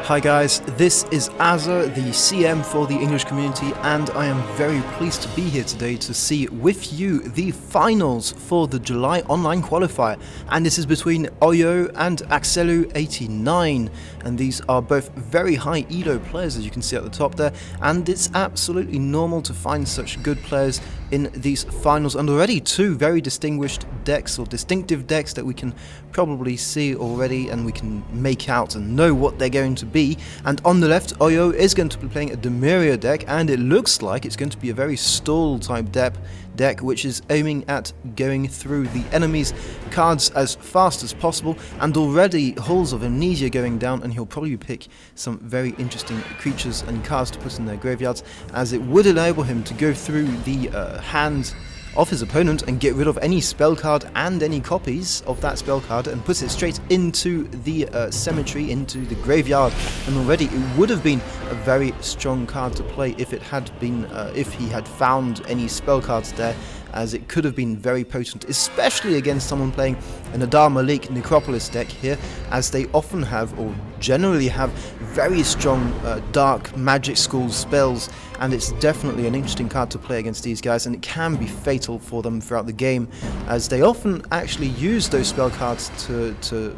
Hi guys, this is Azza, the CM for the English community, and I am very pleased to be here today to see with you the finals for the July Online Qualifier, and this is between Oyau and Axellou89, and these are both very high ELO players, as you can see at the top there, and it's absolutely normal to find such good players in these finals, and already two very distinguished decks or distinctive decks that we can probably see already and we can make out and know what they're going to be. And on the left, Oyau is going to be playing a Dhamiria deck, and it looks like it's going to be a very stall type deck which is aiming at going through the enemy's cards as fast as possible, and already Halls of Amnesia going down, and he'll probably pick some very interesting creatures and cards to put in their graveyards, as it would enable him to go through the hand of his opponent and get rid of any spell card and any copies of that spell card and put it straight into the cemetery, into the graveyard. And already it would have been a very strong card to play if it had been if he had found any spell cards there, as it could have been very potent, especially against someone playing an Adar Malik Necropolis deck here, as they often have, or generally have, very strong dark magic school spells, and it's definitely an interesting card to play against these guys, and it can be fatal for them throughout the game, as they often actually use those spell cards to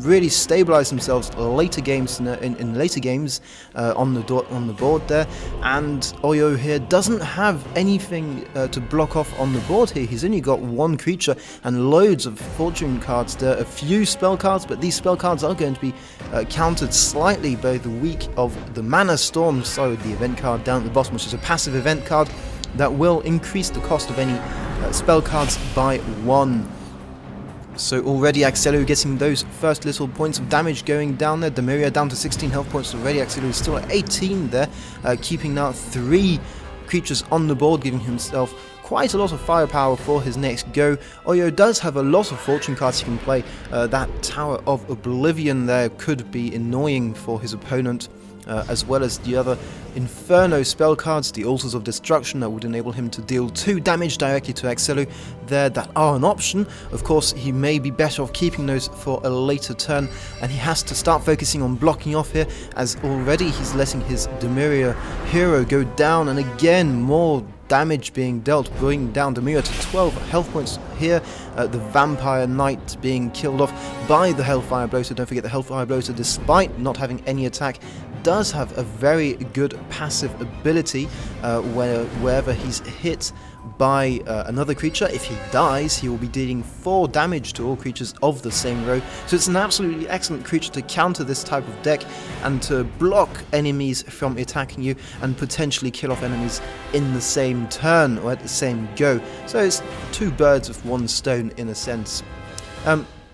really stabilize themselves later games in later games on the board there. And Oyau here doesn't have anything to block off on the board here. He's only got one creature and loads of fortune cards there, a few spell cards, but these spell cards are going to be countered slightly by the weak of the Mana Storm, so the event card down at the bottom, which is a passive event card that will increase the cost of any spell cards by 1. So already Axellou getting those first little points of damage going down there. Dhamiria down to 16 health points already. Axellou is still at 18 there, keeping now 3 creatures on the board, giving himself quite a lot of firepower for his next go. Oyau does have a lot of fortune cards he can play. That Tower of Oblivion there could be annoying for his opponent, as well as the other Inferno spell cards, the Altars of Destruction, that would enable him to deal 2 damage directly to Axellou there, that are an option. Of course, he may be better off keeping those for a later turn, and he has to start focusing on blocking off here, as already he's letting his Dhamiria hero go down, and again more damage being dealt, bringing down Dhamiria to 12 health points here. The Vampire Knight being killed off by the Hellfire Bloater. Don't forget, the Hellfire Bloater, despite not having any attack, does have a very good passive ability wherever he's hit by another creature. If he dies, he will be dealing 4 damage to all creatures of the same row. So it's an absolutely excellent creature to counter this type of deck and to block enemies from attacking you and potentially kill off enemies in the same turn or at the same go. So it's 2 birds with 1 stone in a sense.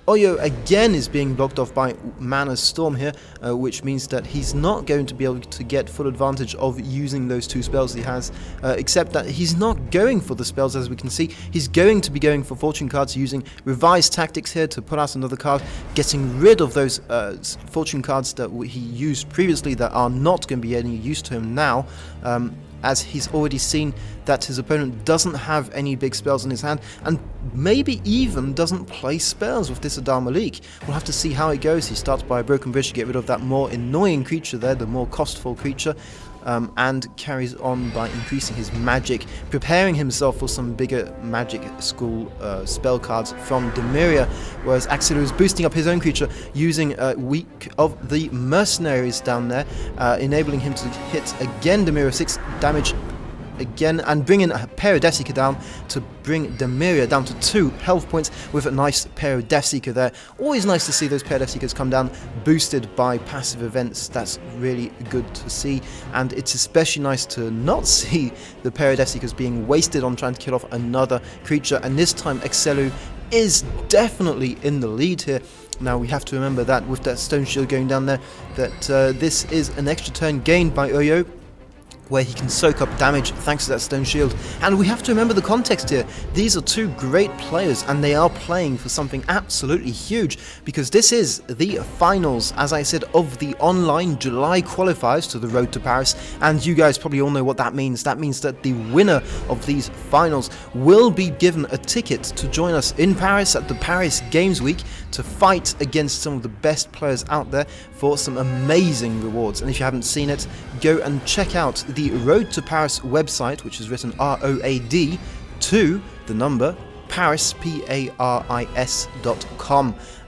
Oyau again is being blocked off by Mana Storm here, which means that he's not going to be able to get full advantage of using those 2 spells he has, except that he's not going for the spells, as we can see. He's going to be going for fortune cards, using revised tactics here to put out another card, getting rid of those fortune cards that he used previously that are not going to be any use to him now, as he's already seen that his opponent doesn't have any big spells in his hand, and maybe even doesn't play spells with this Adar Malik. We'll have to see how it goes. He starts by a Broken Bridge to get rid of that more annoying creature there, the more costful creature, and carries on by increasing his magic, preparing himself for some bigger magic school spell cards from Dhamiria, whereas Axellou is boosting up his own creature using Weak of the Mercenaries down there, enabling him to hit again Dhamiria 6 damage again, and bring in a Paris July down to bring Dhamiria down to 2 health points with a nice Paris July there. Always nice to see those Paris July come down boosted by passive events. That's really good to see, and it's especially nice to not see the Paris July being wasted on trying to kill off another creature, and this time Axellou is definitely in the lead here. Now we have to remember that with that Stone Shield going down there, that this is an extra turn gained by Oyau, where he can soak up damage thanks to that stone shield. And we have to remember the context here. These are two great players and they are playing for something absolutely huge, because this is the finals, as I said, of the online July qualifiers to the Road to Paris, and you guys probably all know what that means. That means that the winner of these finals will be given a ticket to join us in Paris at the Paris Games Week to fight against some of the best players out there for some amazing rewards. And if you haven't seen it, go and check out the Road to Paris website, which is written ROAD to the number Paris, PARIS.com,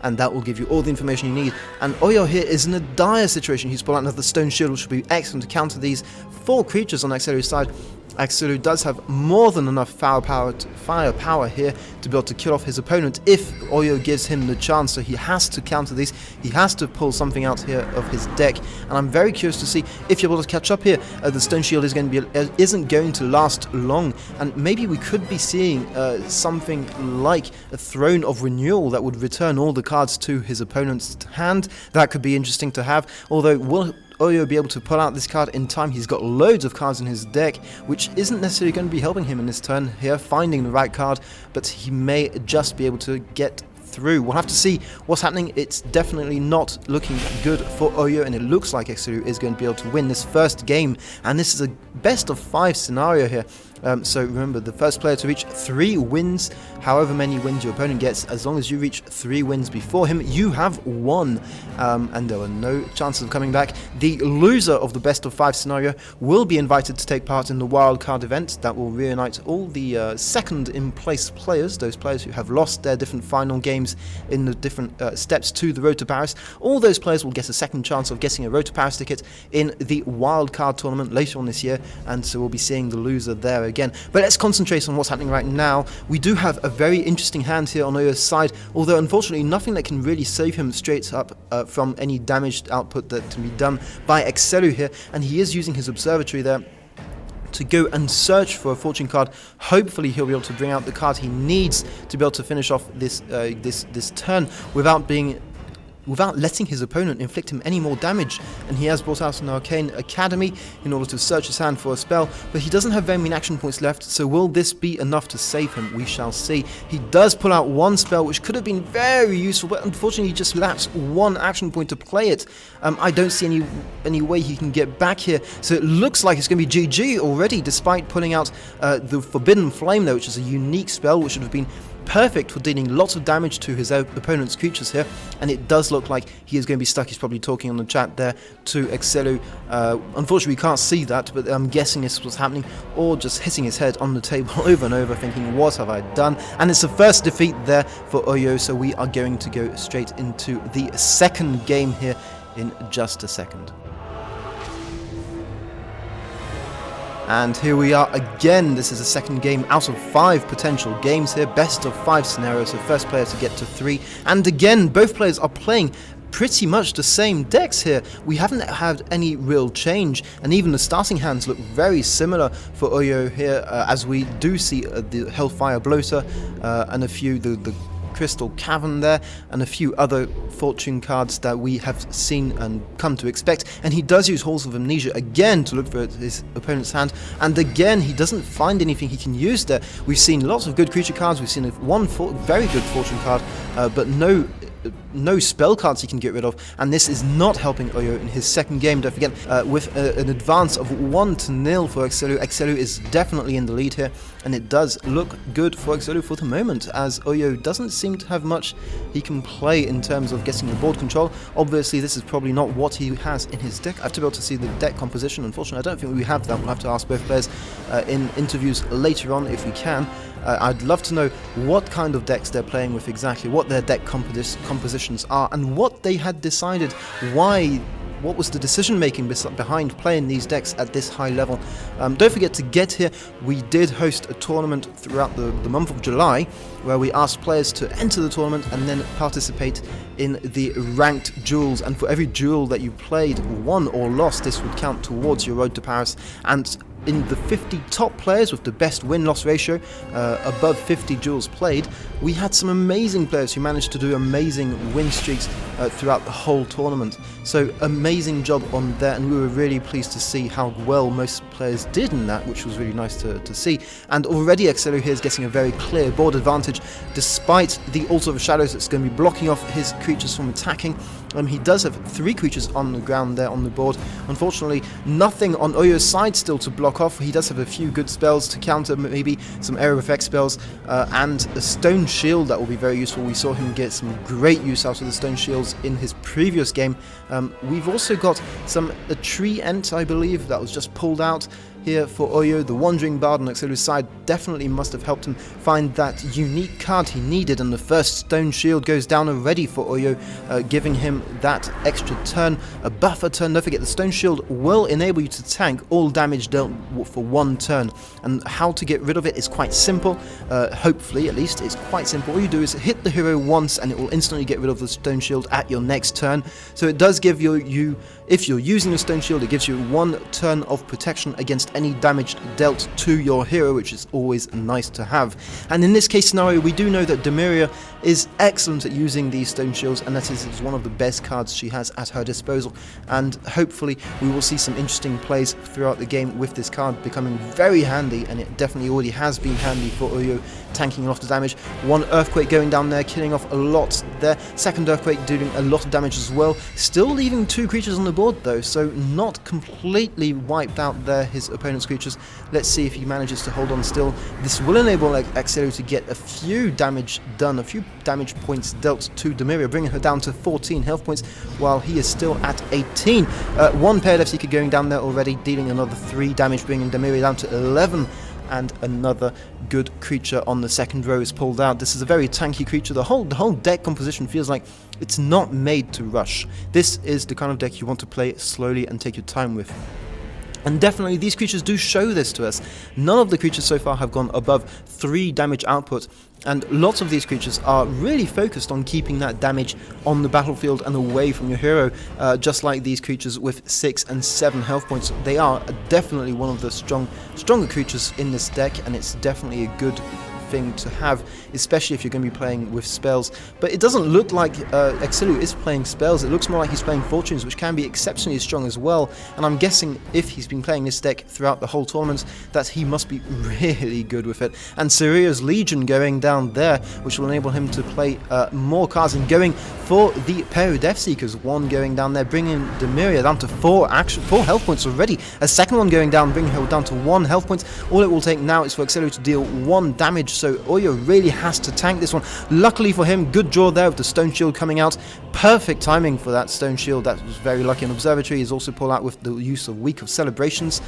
and that will give you all the information you need. And Oyau here is in a dire situation. He's pulled out another stone shield, which will be excellent to counter these 4 creatures on Axellou's side. Axellou does have more than enough firepower here to be able to kill off his opponent if Oyau gives him the chance, so he has to counter these. He has to pull something out here of his deck, and I'm very curious to see if you're able to catch up here. The stone shield isn't going to last long, and maybe we could be seeing something like a Throne of Renewal that would return all the cards to his opponent's hand. That could be interesting to have, although will Oyau be able to pull out this card in time? He's got loads of cards in his deck, which isn't necessarily going to be helping him in this turn here, finding the right card, but he may just be able to get through. We'll have to see what's happening. It's definitely not looking good for Oyau, and it looks like Axellou is going to be able to win this first game, and this is a best of 5 scenario here. So remember, the first player to reach 3 wins, however many wins your opponent gets, as long as you reach 3 wins before him, you have won, and there are no chances of coming back. The loser of the best of 5 scenario will be invited to take part in the wildcard event that will reunite all the second in place players, those players who have lost their different final games in the different steps to the Road to Paris. All those players will get a second chance of getting a Road to Paris ticket in the wildcard tournament later on this year, and so we'll be seeing the loser there again. But let's concentrate on what's happening right now. We do have a very interesting hand here on Oyau's side, although unfortunately nothing that can really save him straight up from any damaged output that can be done by Axellou here, and he is using his observatory there to go and search for a fortune card. Hopefully he'll be able to bring out the card he needs to be able to finish off this this turn without letting his opponent inflict him any more damage. And he has brought out an Arcane Academy in order to search his hand for a spell, but he doesn't have very many action points left, so will this be enough to save him? We shall see. He does pull out one spell which could have been very useful, but unfortunately he just lacks 1 action point to play it. I don't see any way he can get back here, so it looks like it's going to be GG already, despite pulling out the Forbidden Flame though, which is a unique spell which should have been perfect for dealing lots of damage to his opponent's creatures here, and it does look like he is going to be stuck. He's probably talking on the chat there to Axellou. Unfortunately we can't see that, but I'm guessing this was happening, or just hitting his head on the table over and over thinking, what have I done? And it's the first defeat there for Oyau, so we are going to go straight into the second game here in just a second. And here we are again. This is the second game out of 5 potential games here, best of 5 scenarios, so first player to get to 3. And again, both players are playing pretty much the same decks here. We haven't had any real change, and even the starting hands look very similar for Oyau here, as we do see the Hellfire Bloater and a few, the Crystal Cavern there, and a few other fortune cards that we have seen and come to expect. And he does use Halls of Amnesia again to look for his opponent's hand, and again he doesn't find anything he can use there. We've seen lots of good creature cards, we've seen one very good fortune card, but no spell cards he can get rid of, and this is not helping Oyau in his second game. Don't forget, with an advance of 1-0 for Axellou. Axellou is definitely in the lead here, and it does look good for Axellou for the moment, as Oyau doesn't seem to have much he can play in terms of getting the board control. Obviously this is probably not what he has in his deck. I have to be able to see the deck composition. Unfortunately I don't think we have that. We'll have to ask both players in interviews later on if we can. I'd love to know what kind of decks they're playing with exactly, what their deck compositions are, and what they had decided, what was the decision making behind playing these decks at this high level. Don't forget to get here. We did host a tournament throughout the month of July where we asked players to enter the tournament and then participate in the ranked duels, and for every duel that you played, won or lost, this would count towards your road to Paris. And in the 50 top players with the best win-loss ratio, above 50 duels played, we had some amazing players who managed to do amazing win streaks throughout the whole tournament. So amazing job on that, and we were really pleased to see how well most players did in that, which was really nice to see. And already Axellou here is getting a very clear board advantage, despite the Altar of Shadows that's going to be blocking off his creatures from attacking. He does have 3 creatures on the ground there on the board. Unfortunately, nothing on Oyau's side still to block off. He does have a few good spells to counter, maybe some area effect spells, and a stone shield that will be very useful. We saw him get some great use out of the stone shields in his previous game. We've also got a tree ent, I believe, that was just pulled out here for Oyau. The Wandering Bard on Axellou's side definitely must have helped him find that unique card he needed, and the first stone shield goes down already for Oyau, giving him that extra turn, a buffer turn. Don't forget, the stone shield will enable you to tank all damage dealt for 1 turn, and how to get rid of it is quite simple. Hopefully, at least, it's quite simple. All you do is hit the hero once and it will instantly get rid of the stone shield at your next turn. So it does give you, if you're using a stone shield, it gives you 1 turn of protection against any damage dealt to your hero, which is always nice to have. And in this case scenario, we do know that Dhamiria is excellent at using these stone shields, and that is one of the best cards she has at her disposal. And hopefully we will see some interesting plays throughout the game with this card becoming very handy, and it definitely already has been handy for Oyau, tanking off the damage. 1 Earthquake going down there, killing off a lot there. 2nd Earthquake doing a lot of damage as well. Still leaving 2 creatures on the board though, so not completely wiped out there, his opponent's creatures. Let's see if he manages to hold on still. This will enable Axellou to get a few damage done, a few damage points dealt to Dhamiria, bringing her down to 14 health points while he is still at 18. 1 Paired Death Seeker going down there already, dealing another 3 damage, bringing Dhamiria down to 11. And another good creature on the second row is pulled out. This is a very tanky creature. The whole deck composition feels like it's not made to rush. This is the kind of deck you want to play slowly and take your time with. And definitely these creatures do show this to us. None of the creatures so far have gone above 3 damage output, and lots of these creatures are really focused on keeping that damage on the battlefield and away from your hero, just like these creatures with 6 and 7 health points. They are definitely one of the stronger creatures in this deck, and it's definitely a good thing to have, especially if you're going to be playing with spells. But it doesn't look like Axellou is playing spells. It looks more like he's playing fortunes, which can be exceptionally strong as well. And I'm guessing if he's been playing this deck throughout the whole tournament, that he must be really good with it. And Siria's Legion going down there, which will enable him to play more cards, and going for the pair of Death Seekers. 1 going down there, bringing Dhamiria down to 4 health points already. A second one going down, bringing her down to 1 health point. All it will take now is for Axellou to deal 1 damage, so Oyau really has to tank this one. Luckily for him, good draw there with the stone shield coming out. Perfect timing for that stone shield. That was very lucky. An Observatory is also pulled out with the use of Week of Celebrations.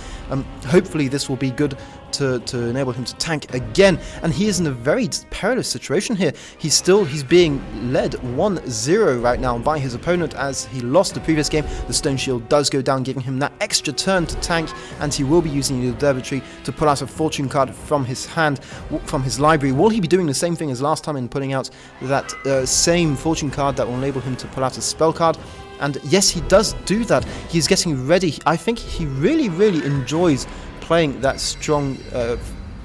Hopefully this will be good to enable him to tank again, and he is in a very perilous situation here. He's being led 1-0 right now by his opponent, as he lost the previous game. The stone shield does go down, giving him that extra turn to tank, and he will be using the Observatory to pull out a fortune card from his hand, from his library. Will he be doing the same thing as last time in putting out that same fortune card that will enable him to pull out a spell card? And yes, he does do that. He's getting ready. I think he really enjoys playing that strong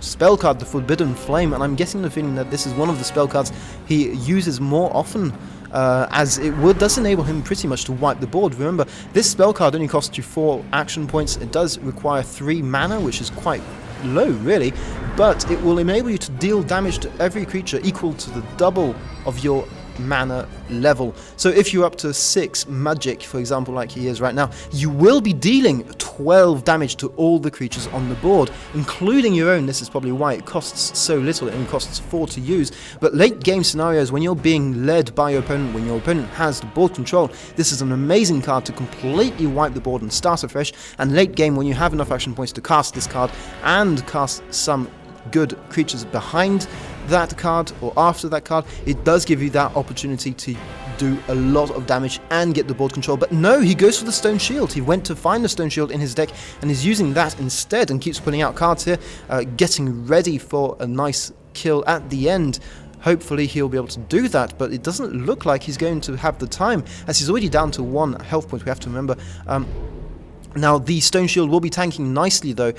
spell card, the Forbidden Flame, and I'm getting the feeling that this is one of the spell cards he uses more often, as it does enable him pretty much to wipe the board. Remember, this spell card only costs you 4 action points. It does require 3 mana, which is quite low really, but it will enable you to deal damage to every creature equal to the double of your mana level. So if you're up to 6 magic, for example, like he is right now, you will be dealing 12 damage to all the creatures on the board, including your own. This is probably why it costs so little. It only costs 4 to use. But late game scenarios, when you're being led by your opponent, when your opponent has the board control, this is an amazing card to completely wipe the board and start afresh. And late game, when you have enough action points to cast this card and cast some good creatures behind that card or after that card, it does give you that opportunity to do a lot of damage and get the board control. But no, he goes for the stone shield. He went to find the stone shield in his deck and is using that instead, and keeps putting out cards here, getting ready for a nice kill at the end. hopefully he'll be able to do that, but it doesn't look like he's going to have the time, as he's already down to 1 health point, we have to remember. Now, the Stone Shield will be tanking nicely, though,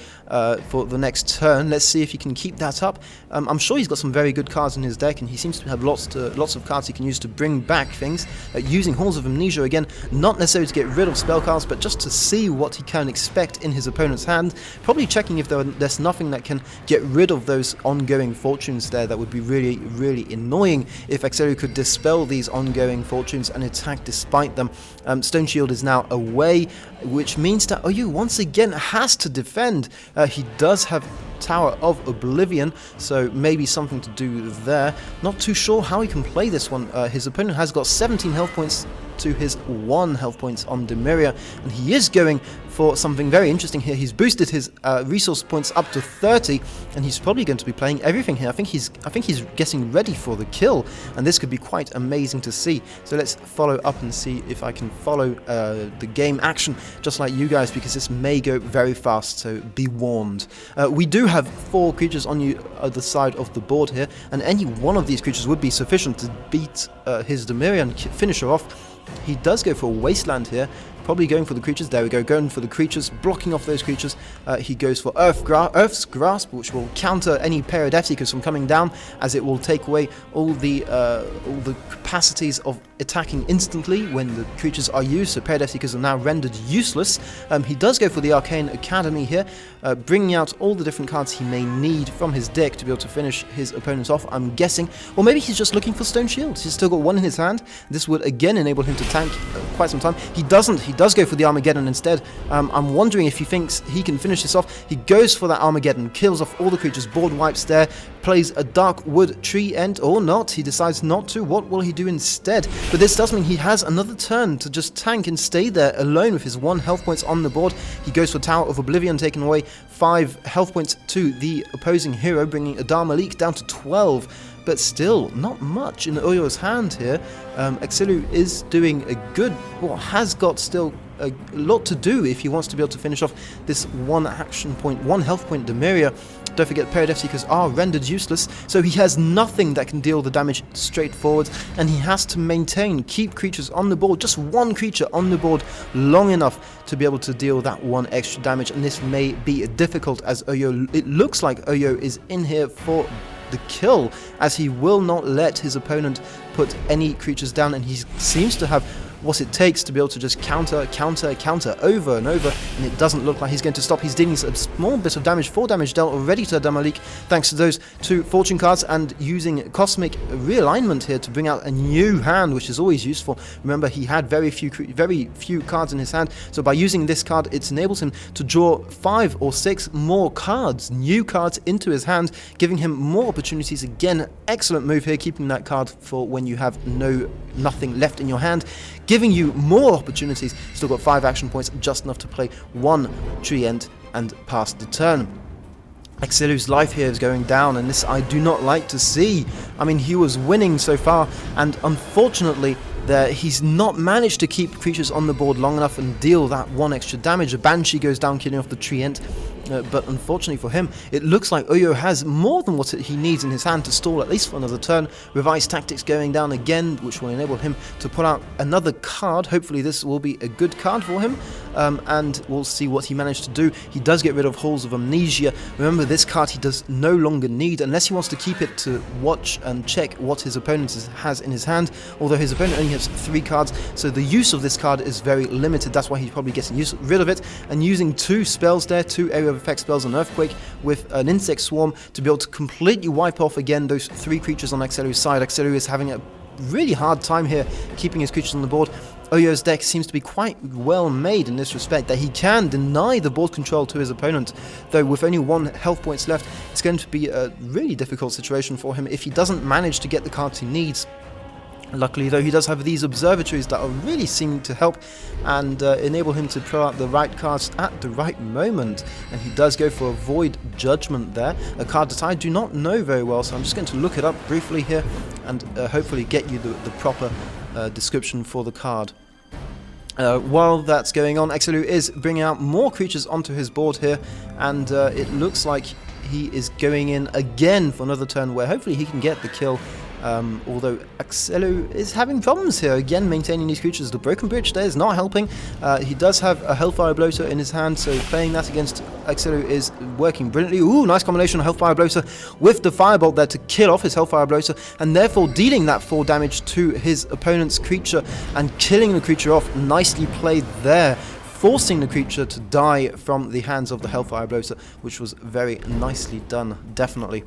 for the next turn. Let's see if he can keep that up. I'm sure he's got some very good cards in his deck, and he seems to have lots of cards he can use to bring back things. Using Halls of Amnesia, again, not necessarily to get rid of spell cards, but just to see what he can expect in his opponent's hand. Probably checking if there's nothing that can get rid of those ongoing fortunes there. That would be really, really annoying if Axellou could dispel these ongoing fortunes and attack despite them. Stone Shield is now away, which means that Oyau once again has to defend. He does have Tower of Oblivion, so maybe something to do there. Not too sure how he can play this one. His opponent has got 17 health points to his 1 health points on Dhamiria, and he is going for something very interesting here. He's boosted his resource points up to 30, and he's probably going to be playing everything here. I think he's getting ready for the kill, and this could be quite amazing to see. So let's follow up and see if I can follow the game action just like you guys, because this may go very fast, so be warned. We do have 4 creatures on the other side of the board here, and any one of these creatures would be sufficient to beat his Dhamiria and finish her off. He does go for a Wasteland here, probably going for the creatures. There we go, going for the creatures, blocking off those creatures. He goes for Earth's Grasp, which will counter any Periodecticus from coming down, as it will take away all the capacities of attacking instantly when the creatures are used, so Periodecticus are now rendered useless. He does go for the Arcane Academy here, bringing out all the different cards he may need from his deck to be able to finish his opponents off, I'm guessing. Or maybe he's just looking for Stone Shields. He's still got 1 in his hand. This would again enable him to tank quite some time. He doesn't. He does go for the Armageddon instead. I'm wondering if he thinks he can finish this off. He goes for that Armageddon, kills off all the creatures, board wipes there, plays a Dark Wood Tree End, or not. He decides not to. What will he do instead? But this does mean he has another turn to just tank and stay there alone with his 1 health points on the board. He goes for Tower of Oblivion, taking away 5 health points to the opposing hero, bringing Adar Malik down to 12. But still, not much in Oyau's hand here. Axellou is doing a good, well, has got still a lot to do if he wants to be able to finish off this 1 action point, 1 health point Dhamiria. Don't forget, Periodecticus are rendered useless, so he has nothing that can deal the damage straight forward, and he has to keep creatures on the board, just 1 creature on the board long enough to be able to deal that 1 extra damage, and this may be difficult, as Oyau, it looks like Oyau is in here for the kill, as he will not let his opponent put any creatures down, and he seems to have what it takes to be able to just counter over and over, and it doesn't look like he's going to stop. He's dealing a small bit of damage, 4 damage dealt already to Adar Malik, thanks to those 2 fortune cards, and using Cosmic Realignment here to bring out a new hand, which is always useful. Remember, he had very few cards in his hand, so by using this card, it enables him to draw 5 or 6 more cards, new cards, into his hand, giving him more opportunities. Again, excellent move here, keeping that card for when you have nothing left in your hand, giving you more opportunities. Still got 5 action points, just enough to play 1 Tree End and pass the turn. Axellou's life here is going down, and this I do not like to see. I mean, he was winning so far, and unfortunately he's not managed to keep creatures on the board long enough and deal that 1 extra damage. A Banshee goes down, killing off the Tree End. But unfortunately for him, it looks like Oyau has more than what he needs in his hand to stall at least for another turn. Revised Tactics going down again, which will enable him to pull out another card. Hopefully this will be a good card for him, and we'll see what he managed to do. He does get rid of Halls of Amnesia. Remember, this card he does no longer need, unless he wants to keep it to watch and check what his opponent has in his hand, although his opponent only has 3 cards, so the use of this card is very limited. That's why he's probably getting rid of it, and using 2 spells there, 2 area of effect spells on Earthquake with an Insect Swarm to be able to completely wipe off again those 3 creatures on Axellou's side. Axellou is having a really hard time here keeping his creatures on the board. Oyau's deck seems to be quite well made in this respect, that he can deny the board control to his opponent, though with only 1 health points left, it's going to be a really difficult situation for him if he doesn't manage to get the cards he needs. Luckily, though, he does have these observatories that are really seeming to help and enable him to throw out the right cards at the right moment. And he does go for a Void Judgment there, a card that I do not know very well, so I'm just going to look it up briefly here and hopefully get you the proper description for the card. While that's going on, Axellou is bringing out more creatures onto his board here, and it looks like he is going in again for another turn where hopefully he can get the kill. although Axellou is having problems here, again maintaining these creatures. The Broken Bridge there is not helping. He does have a Hellfire Bloater in his hand, so playing that against Axellou is working brilliantly. Ooh, nice combination of Hellfire Bloater with the Firebolt there to kill off his Hellfire Bloater, and therefore dealing that 4 damage to his opponent's creature and killing the creature off. Nicely played there, forcing the creature to die from the hands of the Hellfire Bloater, which was very nicely done, definitely.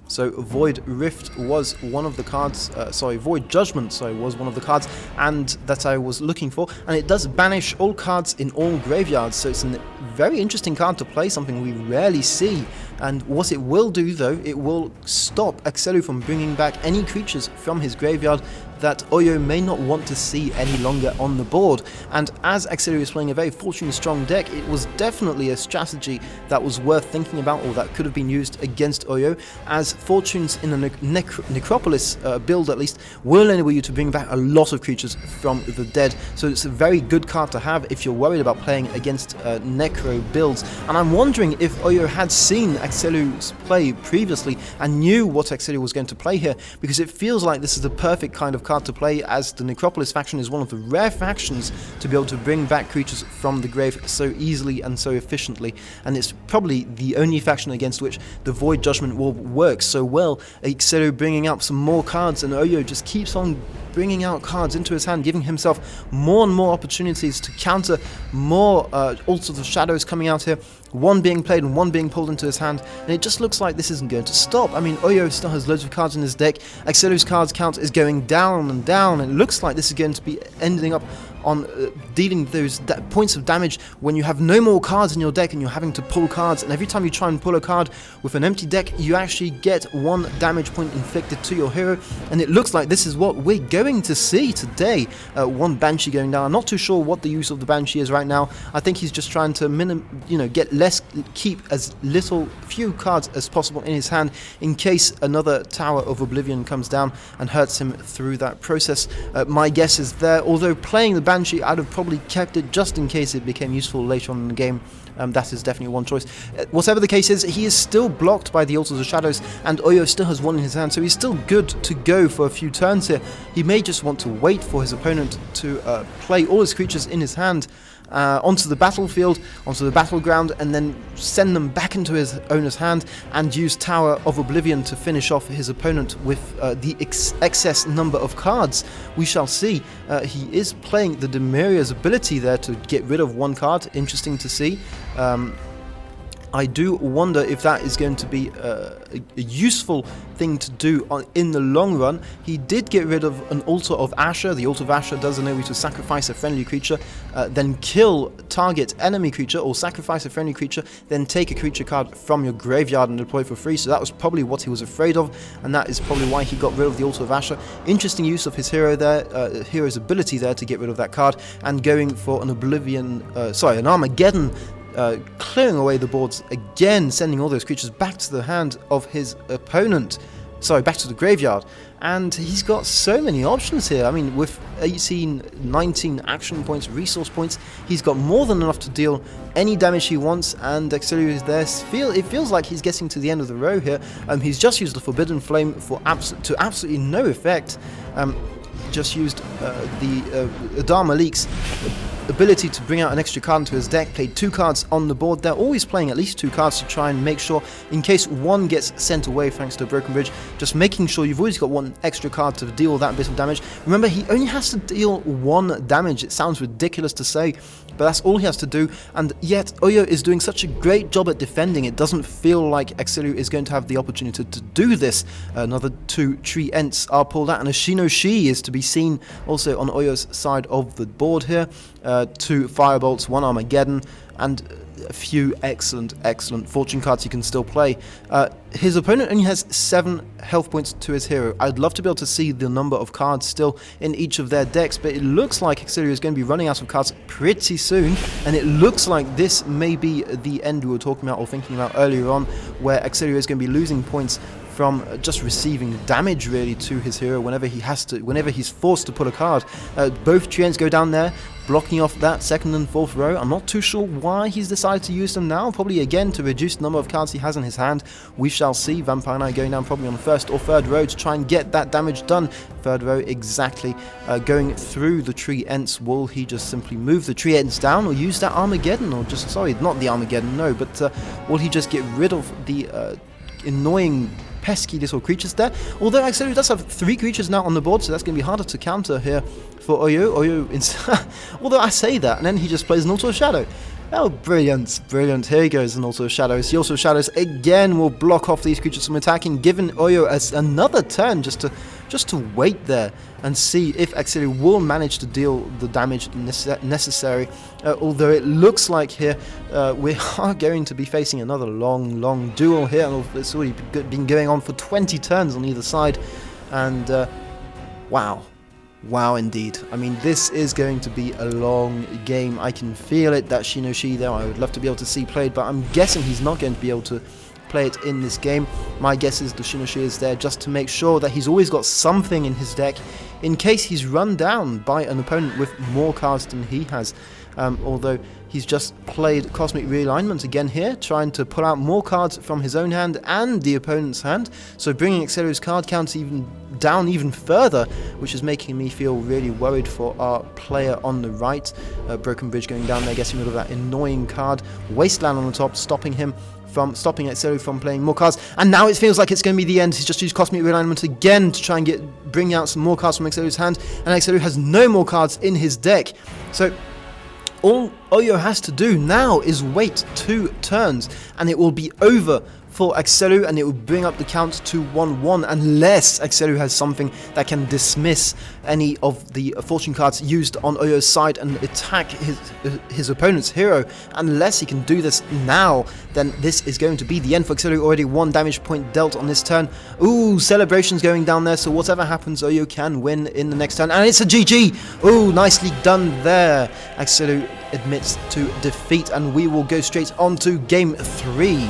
So Void Rift was one of the cards, Void Judgment, was one of the cards and that I was looking for, and it does banish all cards in all graveyards, so it's a very interesting card to play, something we rarely see. And what it will do though, it will stop Axellou from bringing back any creatures from his graveyard that Oyau may not want to see any longer on the board. And as Axellou is playing a very fortune strong deck, it was definitely a strategy that was worth thinking about, or that could have been used against Oyau, as fortunes in a Necropolis build at least will enable you to bring back a lot of creatures from the dead. So it's a very good card to have if you're worried about playing against Necro builds. And I'm wondering if Oyau had seen Axellou's play previously and knew what Axellou was going to play here, because it feels like this is the perfect kind of card to play, as the Necropolis faction is one of the rare factions to be able to bring back creatures from the grave so easily and so efficiently, and it's probably the only faction against which the Void Judgment will work so well. Axellou bringing out some more cards, and Oyau just keeps on bringing out cards into his hand, giving himself more and more opportunities to counter more Altars of Shadows coming out here, one being played and one being pulled into his hand, and it just looks like this isn't going to stop. I mean, Oyau still has loads of cards in his deck, Axellou's cards count is going down and down, and it looks like this is going to be ending up on dealing those points of damage when you have no more cards in your deck and you're having to pull cards, and every time you try and pull a card with an empty deck, you actually get 1 damage point inflicted to your hero, and it looks like this is what we're going to see today. 1 Banshee going down. I'm not too sure what the use of the Banshee is right now. I think he's just trying to keep as few cards as possible in his hand in case another Tower of Oblivion comes down and hurts him through that process. My guess is there, although playing the Banshee, I'd have probably kept it just in case it became useful later on in the game. That is definitely one choice. Whatever the case is, he is still blocked by the Altars of Shadows, and Oyau still has 1 in his hand, so he's still good to go for a few turns here. He may just want to wait for his opponent to play all his creatures in his hand onto the battlefield, onto the battleground, and then send them back into his owner's hand and use Tower of Oblivion to finish off his opponent with the excess number of cards. We shall see. He is playing the Dhamiria's ability there to get rid of 1 card. Interesting to see. I do wonder if that is going to be a useful thing to do in the long run. He did get rid of an Altar of Asher. The Altar of Asher does enable you to sacrifice a friendly creature, then kill target enemy creature, or sacrifice a friendly creature, then take a creature card from your graveyard and deploy for free. So that was probably what he was afraid of, and that is probably why he got rid of the Altar of Asher. Interesting use of his hero there, hero's ability there to get rid of that card, and going for an an Armageddon, clearing away the boards again, sending all those creatures back to the hand of his opponent. Back to the graveyard. And he's got so many options here. I mean, with 18, 19 action points, resource points, he's got more than enough to deal any damage he wants, and Axellou is there. It feels like he's getting to the end of the row here. He's just used the Forbidden Flame to absolutely no effect. Just used the Adar Malik's ability to bring out an extra card into his deck, played 2 cards on the board. They're always playing at least 2 cards to try and make sure, in case 1 gets sent away thanks to a Broken Bridge, just making sure you've always got 1 extra card to deal that bit of damage. Remember, he only has to deal 1 damage. It sounds ridiculous to say, but that's all he has to do, and yet Oyau is doing such a great job at defending. It doesn't feel like Axellou is going to have the opportunity to do this. Another 2 Tree Ents are pulled out, and a Shinoshi is to be seen also on Oyau's side of the board here. 2 Firebolts, 1 Armageddon, and a few excellent fortune cards you can still play. His opponent only has 7 health points to his hero. I'd love to be able to see the number of cards still in each of their decks, but it looks like Axellou is going to be running out of cards pretty soon, and it looks like this may be the end we were talking about or thinking about earlier on, where Axellou is going to be losing points from just receiving damage really to his hero whenever he's forced to pull a card. Both treants go down there, blocking off that second and fourth row. I'm not too sure why he's decided to use them now, probably again to reduce the number of cards he has in his hand. We shall see. Vampire Knight going down probably on the first or third row to try and get that damage done. Third row exactly, going through the treants. Will he just simply move the treants down or use that Armageddon, or just, sorry, not the Armageddon, no, but will he just get rid of the annoying pesky little creatures there? Although Axellou does have 3 creatures now on the board, so that's going to be harder to counter here for Oyau. Although I say that, and then he just plays an Auto Shadow. Oh, brilliant, brilliant. Here he goes, an Auto Shadows. The Auto Shadows again will block off these creatures from attacking, giving Oyau as another turn just to wait there and see if Axellou will manage to deal the damage necessary. Although it looks like here we are going to be facing another long duel here, and it's already been going on for 20 turns on either side, and wow indeed. I mean, this is going to be a long game. I can feel it, that Shinoshi there I would love to be able to see played, but I'm guessing he's not going to be able to play it in this game. My guess is the Shinoshi is there just to make sure that he's always got something in his deck in case he's run down by an opponent with more cards than he has. Although he's just played Cosmic Realignment again here, trying to pull out more cards from his own hand and the opponent's hand, so bringing Axellou's card count down even further, which is making me feel really worried for our player on the right. Broken Bridge going down there, getting rid of that annoying card. Wasteland on the top, stopping Axellou from playing more cards, and now it feels like it's going to be the end. He's just used Cosmic Realignment again to try and bring out some more cards from Axellou's hand, and Axellou has no more cards in his deck. So all Oyau has to do now is wait 2 turns, and it will be over for Axellou, and it will bring up the count to 1-1 unless Axellou has something that can dismiss any of the fortune cards used on Oyau's side and attack his opponent's hero. Unless he can do this now, then this is going to be the end for Axellou. Already 1 damage point dealt on this turn. Ooh, celebrations going down there, so whatever happens, Oyau can win in the next turn, and it's a GG! Ooh, nicely done there. Axellou admits to defeat, and we will go straight on to game 3.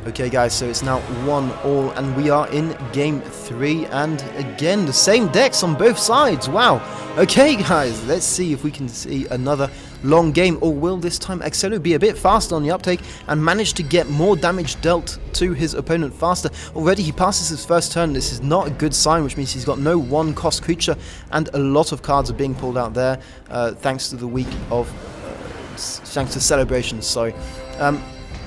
Okay guys, so it's now 1-1 and we are in game 3, and again the same decks on both sides. Wow. Okay guys, let's see if we can see another long game, or will this time Axellou be a bit faster on the uptake and manage to get more damage dealt to his opponent faster. Already he passes his first turn. This is not a good sign, which means he's got no 1-cost creature, and a lot of cards are being pulled out there thanks to the week of thanks to celebrations, sorry.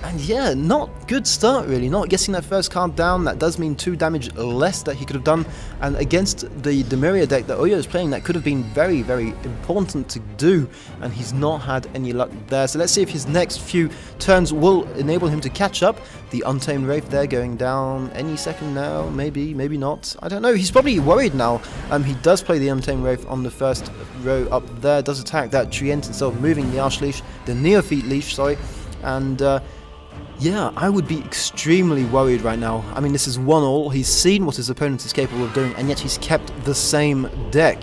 And yeah, not good start really, not getting that first card down. That does mean 2 damage less that he could have done, and against the Dhamiria deck that Oyau is playing, that could have been very, very important to do, and he's not had any luck there. So let's see if his next few turns will enable him to catch up. The Untamed Wraith there going down any second now, maybe not, I don't know. He's probably worried now. He does play the Untamed Wraith on the first row up there, does attack that Treant instead of moving the Archleash, the Neophyte Leash, sorry, and yeah, I would be extremely worried right now. I mean, this is 1-1. He's seen what his opponent is capable of doing, and yet he's kept the same deck.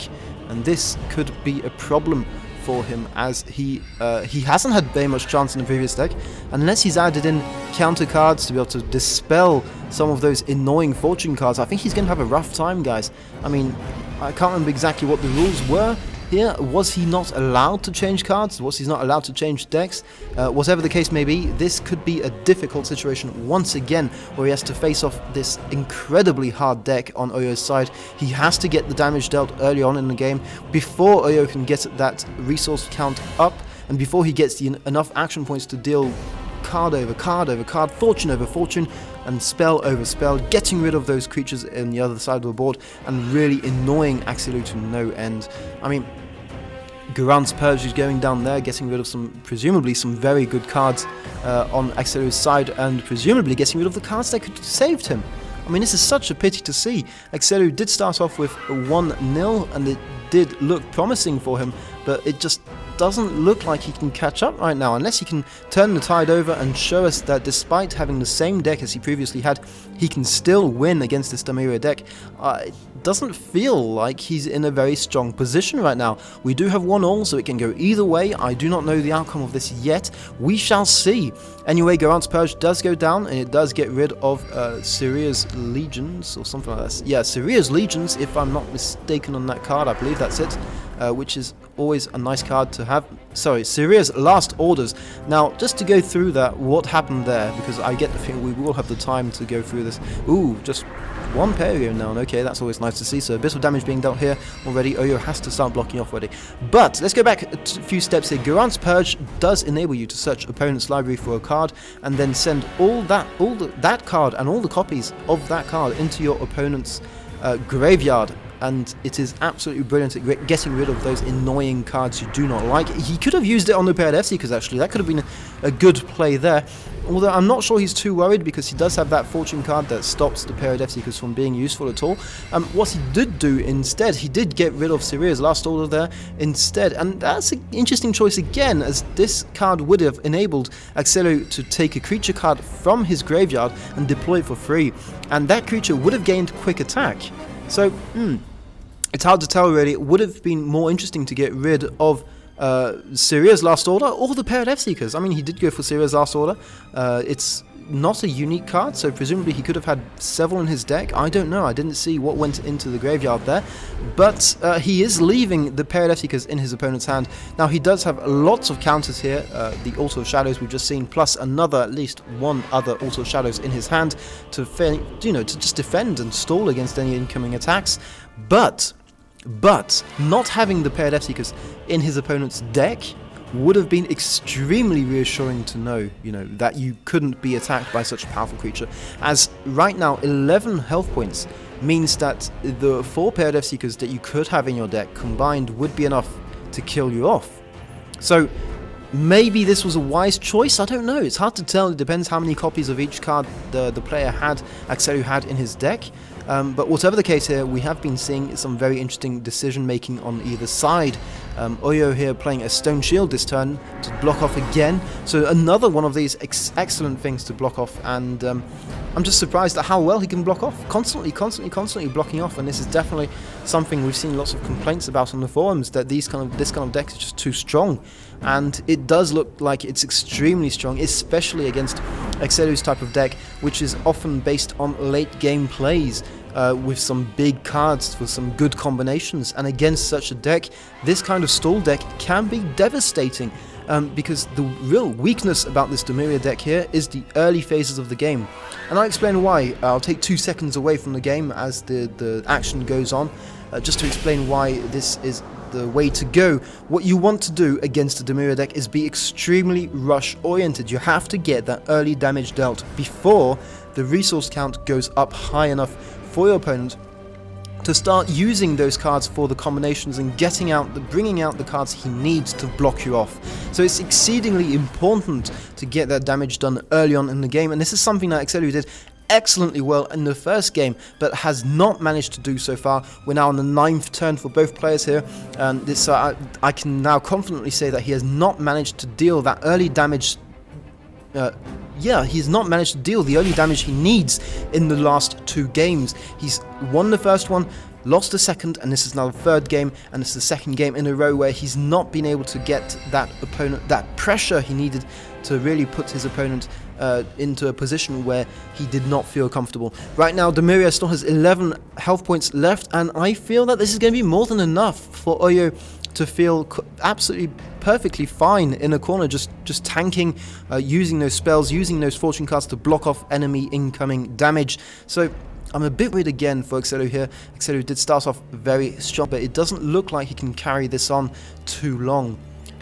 And this could be a problem for him, as he hasn't had very much chance in the previous deck. Unless he's added in counter cards to be able to dispel some of those annoying fortune cards, I think he's going to have a rough time, guys. I mean, I can't remember exactly what the rules were here. Was he not allowed to change cards? Was he not allowed to change decks? Whatever the case may be, this could be a difficult situation once again, where he has to face off this incredibly hard deck on Oyau's side. He has to get the damage dealt early on in the game before Oyau can get that resource count up, and before he gets enough action points to deal card over card over card, fortune over fortune, and spell over spell, getting rid of those creatures on the other side of the board and really annoying Axellou to no end. I mean, Garant's Purge is going down there, getting rid of presumably some very good cards on Axellou's side, and presumably getting rid of the cards that could have saved him. I mean, this is such a pity to see. Axellou did start off with 1-0, and it did look promising for him, but it just doesn't look like he can catch up right now, unless he can turn the tide over and show us that despite having the same deck as he previously had, he can still win against this Dhamiria deck. It doesn't feel like he's in a very strong position right now. We do have 1-1, so it can go either way. I do not know the outcome of this yet. We shall see. Anyway, Garant's Purge does go down, and it does get rid of Syria's Legions, or something like that. Yeah, Syria's Legions, if I'm not mistaken on that card, I believe that's it, which is always a nice card to have. Sorry, Syria's Last Orders. Now, just to go through that, what happened there, because I get the feeling we will have the time to go through this. Ooh, just one pair going down. Okay, that's always nice to see. So a bit of damage being dealt here already. Oyau has to start blocking off already. But let's go back a few steps here. Garant's Purge does enable you to search opponent's library for a card and then send that card and all the copies of that card into your opponent's graveyard. And it is absolutely brilliant at getting rid of those annoying cards you do not like. He could have used it on the paired F-Seekers, actually. That could have been a good play there. Although I'm not sure he's too worried, because he does have that Fortune card that stops the paired F-Seekers from being useful at all. What he did do instead, he did get rid of Syria's Last Order there instead. And that's an interesting choice again, as this card would have enabled Axellou to take a creature card from his graveyard and deploy it for free. And that creature would have gained quick attack. So, it's hard to tell really. It would have been more interesting to get rid of Syria's Last Order or the paired F-Seekers. I mean, he did go for Syria's Last Order. It's not a unique card, so presumably he could have had several in his deck. I don't know. I didn't see what went into the graveyard there. But he is leaving the paired F-Seekers in his opponent's hand. Now, he does have lots of counters here. The Altar of Shadows we've just seen, plus another, at least one other Altar of Shadows in his hand to just defend and stall against any incoming attacks. But not having the paired F-Seekers in his opponent's deck would have been extremely reassuring to know, that you couldn't be attacked by such a powerful creature. As right now, 11 health points means that the 4 paired F-Seekers that you could have in your deck combined would be enough to kill you off. So maybe this was a wise choice, I don't know. It's hard to tell. It depends how many copies of each card the player Axellou had in his deck. But whatever the case here, we have been seeing some very interesting decision making on either side. Oyau here playing a Stone Shield this turn to block off again. So another one of these excellent things to block off, and I'm just surprised at how well he can block off. Constantly blocking off, and this is definitely something we've seen lots of complaints about on the forums, that this kind of deck is just too strong. And it does look like it's extremely strong, especially against Axellou's type of deck, which is often based on late game plays with some big cards for some good combinations. And against such a deck, this kind of stall deck can be devastating, because the real weakness about this Dhamiria deck here is the early phases of the game. And I'll explain why. I'll take 2 seconds away from the game as the action goes on, just to explain why this is the way to go. What you want to do against a Dhamiria deck is be extremely rush oriented. You have to get that early damage dealt before the resource count goes up high enough for your opponent to start using those cards for the combinations and bringing out the cards he needs to block you off. So it's exceedingly important to get that damage done early on in the game, and this is something that Axellou did excellently well in the first game, but has not managed to do so far. We're now on the 9th turn for both players here, and I can now confidently say that he has not managed to deal that early damage. He's not managed to deal the early damage he needs in the last 2 games. He's won the first one, lost the second, and this is now the 3rd game, and it's the 2nd game in a row where he's not been able to get that pressure he needed to really put his opponent into a position where he did not feel comfortable. Right now, Dhamiria still has 11 health points left, and I feel that this is going to be more than enough for Oyau to feel absolutely perfectly fine in a corner, just tanking, using those spells, using those fortune cards to block off enemy incoming damage. So I'm a bit worried again for Axellou here. Axellou did start off very strong, but it doesn't look like he can carry this on too long.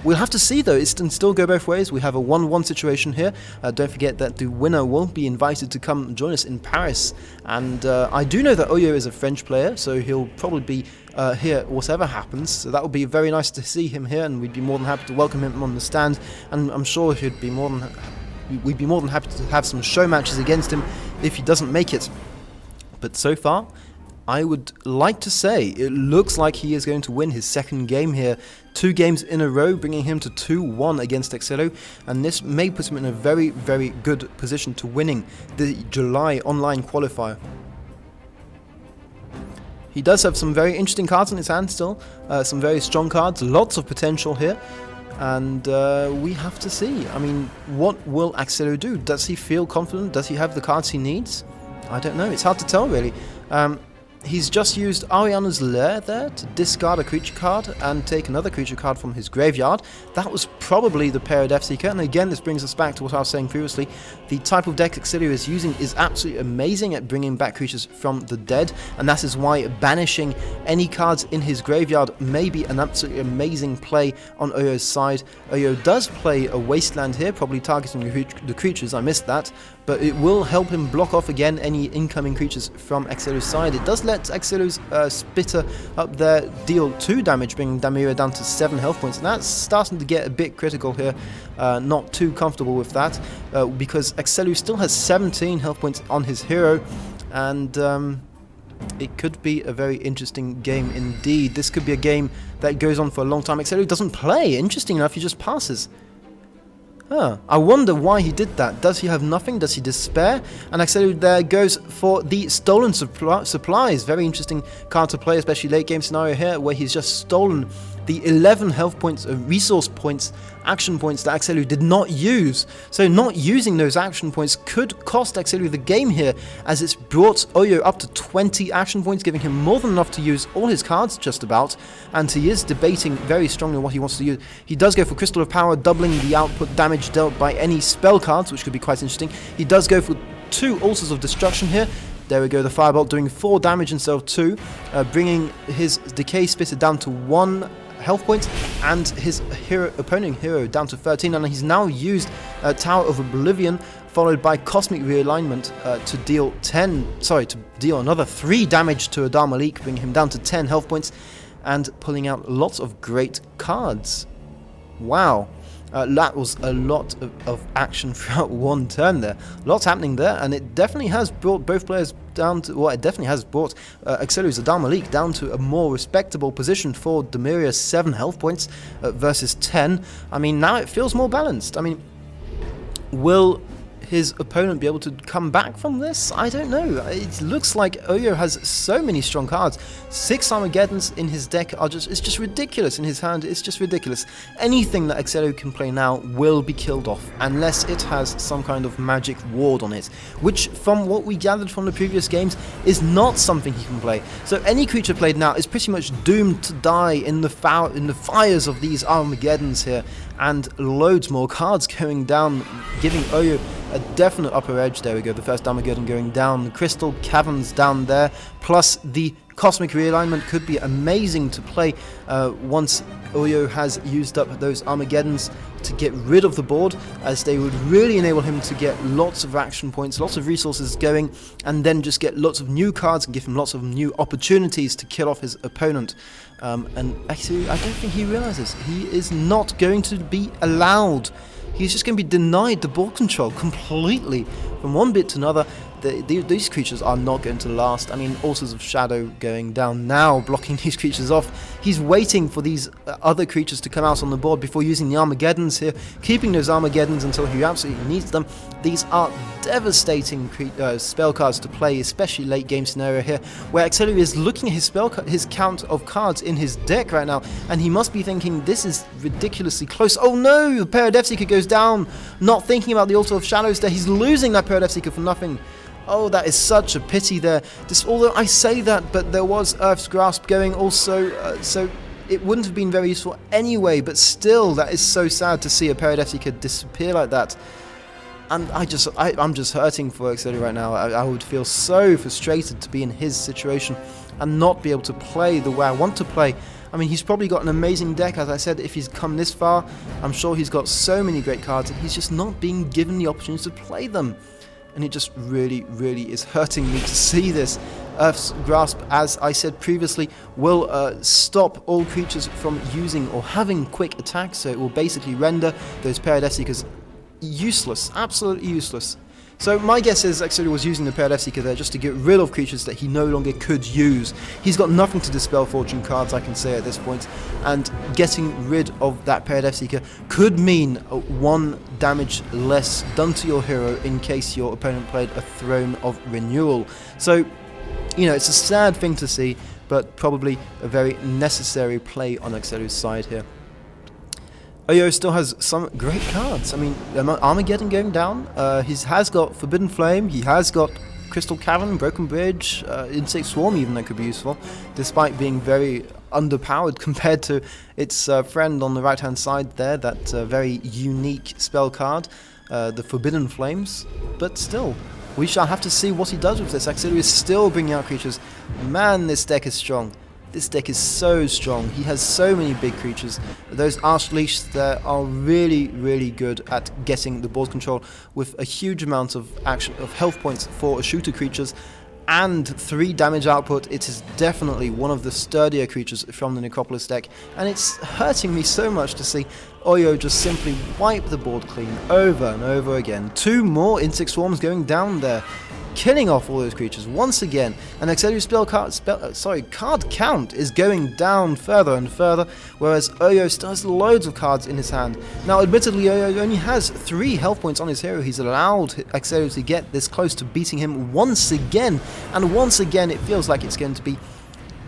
We'll have to see though. It can still go both ways. We have a 1-1 situation here. Don't forget that the winner won't be invited to come join us in Paris. And I do know that Oyau is a French player, so he'll probably be here whatever happens. So that would be very nice to see him here, and we'd be more than happy to welcome him on the stand. And I'm sure we'd be more than happy to have some show matches against him if he doesn't make it. But so far, I would like to say it looks like he is going to win his second game here. 2 games in a row, bringing him to 2-1 against Axellou, and this may put him in a very, very good position to winning the July Online Qualifier. He does have some very interesting cards in his hand still, some very strong cards, lots of potential here, and we have to see. I mean, what will Axellou do? Does he feel confident? Does he have the cards he needs? I don't know, it's hard to tell really. He's just used Ariana's Lair there to discard a creature card and take another creature card from his graveyard. That was probably the paired Deathseeker, and again this brings us back to what I was saying previously. The type of deck Axellou is using is absolutely amazing at bringing back creatures from the dead, and that is why banishing any cards in his graveyard may be an absolutely amazing play on Oyau's side. Oyau does play a Wasteland here, probably targeting the creatures, I missed that, but it will help him block off again any incoming creatures from Axellou's side. It does let Axellou's Spitter up there deal 2 damage, bringing Dhamiria down to 7 health points, and that's starting to get a bit critical here. Not too comfortable with that, because Axellou still has 17 health points on his hero, and it could be a very interesting game indeed. This could be a game that goes on for a long time. Axellou doesn't play, interesting enough, he just passes. I wonder why he did that. Does he have nothing? Does he despair? And Axellou there goes for the stolen supplies. Very interesting card to play, especially late game scenario here, where he's just stolen the 11 health points, resource points, action points that Axellou did not use. So not using those action points could cost Axellou the game here, as it's brought Oyau up to 20 action points, giving him more than enough to use all his cards just about, and he is debating very strongly what he wants to use. He does go for Crystal of Power, doubling the output damage dealt by any spell cards, which could be quite interesting. He does go for 2 Altars of Destruction here. There we go, the Firebolt doing 4 damage instead of 2, bringing his Decay Spitter down to 1 health points and his opponent hero down to 13, and he's now used Tower of Oblivion followed by Cosmic Realignment to deal another 3 damage to Adar Malik, bringing him down to 10 health points and pulling out lots of great cards. Wow. That was a lot of action throughout one turn there. Lots happening there, and it definitely has brought both players down to, well, it definitely has brought Axellou's Adar Malik down to a more respectable position for Dhamiria, 7 health points versus 10. I mean, now it feels more balanced. I mean, will his opponent be able to come back from this? I don't know. It looks like Oyau has so many strong cards. 6 Armageddons in his deck are it's just ridiculous in his hand. It's just ridiculous. Anything that Axellou can play now will be killed off unless it has some kind of magic ward on it, which from what we gathered from the previous games is not something he can play. So any creature played now is pretty much doomed to die in the fires of these Armageddons here, and loads more cards going down, giving Oyau a definite upper edge. There we go, the first Armageddon going down, the Crystal Caverns down there, plus the Cosmic Realignment could be amazing to play once Oyau has used up those Armageddons to get rid of the board, as they would really enable him to get lots of action points, lots of resources going, and then just get lots of new cards and give him lots of new opportunities to kill off his opponent. And actually, I don't think he realizes he is not going to be allowed. He's just going to be denied the ball control completely from one bit to another. These creatures are not going to last. I mean, Altars of Shadow going down now, blocking these creatures off. He's waiting for these other creatures to come out on the board before using the Armageddons here, keeping those Armageddons until he absolutely needs them. These are devastating spell cards to play, especially late game scenario here, where Axellou is looking at his count of cards in his deck right now, and he must be thinking, this is ridiculously close. Oh no, the Pair Deathseeker goes down, not thinking about the Altar of Shadows there. He's losing that Pair Deathseeker for nothing. Oh, that is such a pity there. Although I say that, but there was Earth's Grasp going also, so it wouldn't have been very useful anyway, but still, that is so sad to see a Pair Deathseeker disappear like that. And I'm just hurting for Axellou right now. I would feel so frustrated to be in his situation and not be able to play the way I want to play. I mean, he's probably got an amazing deck, as I said. If he's come this far, I'm sure he's got so many great cards, and he's just not being given the opportunity to play them. And it just really, really is hurting me to see this. Earth's Grasp, as I said previously, will stop all creatures from using or having quick attacks, so it will basically render those Pair Deathseekers useless, absolutely useless. So my guess is Axellou was using the paired F-Seeker there just to get rid of creatures that he no longer could use. He's got nothing to dispel fortune cards, I can say at this point, and getting rid of that paired F-Seeker could mean 1 damage less done to your hero in case your opponent played a Throne of Renewal. So, you know, it's a sad thing to see, but probably a very necessary play on Axellou's side here. Oyau still has some great cards. I mean, Armageddon going down. He has got Forbidden Flame. He has got Crystal Cavern, Broken Bridge, Insect Swarm even that could be useful, despite being very underpowered compared to its friend on the right-hand side there, that very unique spell card, the Forbidden Flames. But still, we shall have to see what he does with this. Axellou is still bringing out creatures. Man, this deck is strong. This deck is so strong. He has so many big creatures. Those Archleash there are really, really good at getting the board control with a huge amount of health points for shooter creatures and 3 damage output. It is definitely one of the sturdier creatures from the Necropolis deck, and it's hurting me so much to see Oyau just simply wipe the board clean over and over again. 2 more Insect Swarms going down there, killing off all those creatures once again, and Axellou's card count is going down further and further, whereas Oyau still has loads of cards in his hand. Now, admittedly, Oyau only has 3 health points on his hero. He's allowed Axellou to get this close to beating him once again, and once again it feels like it's going to be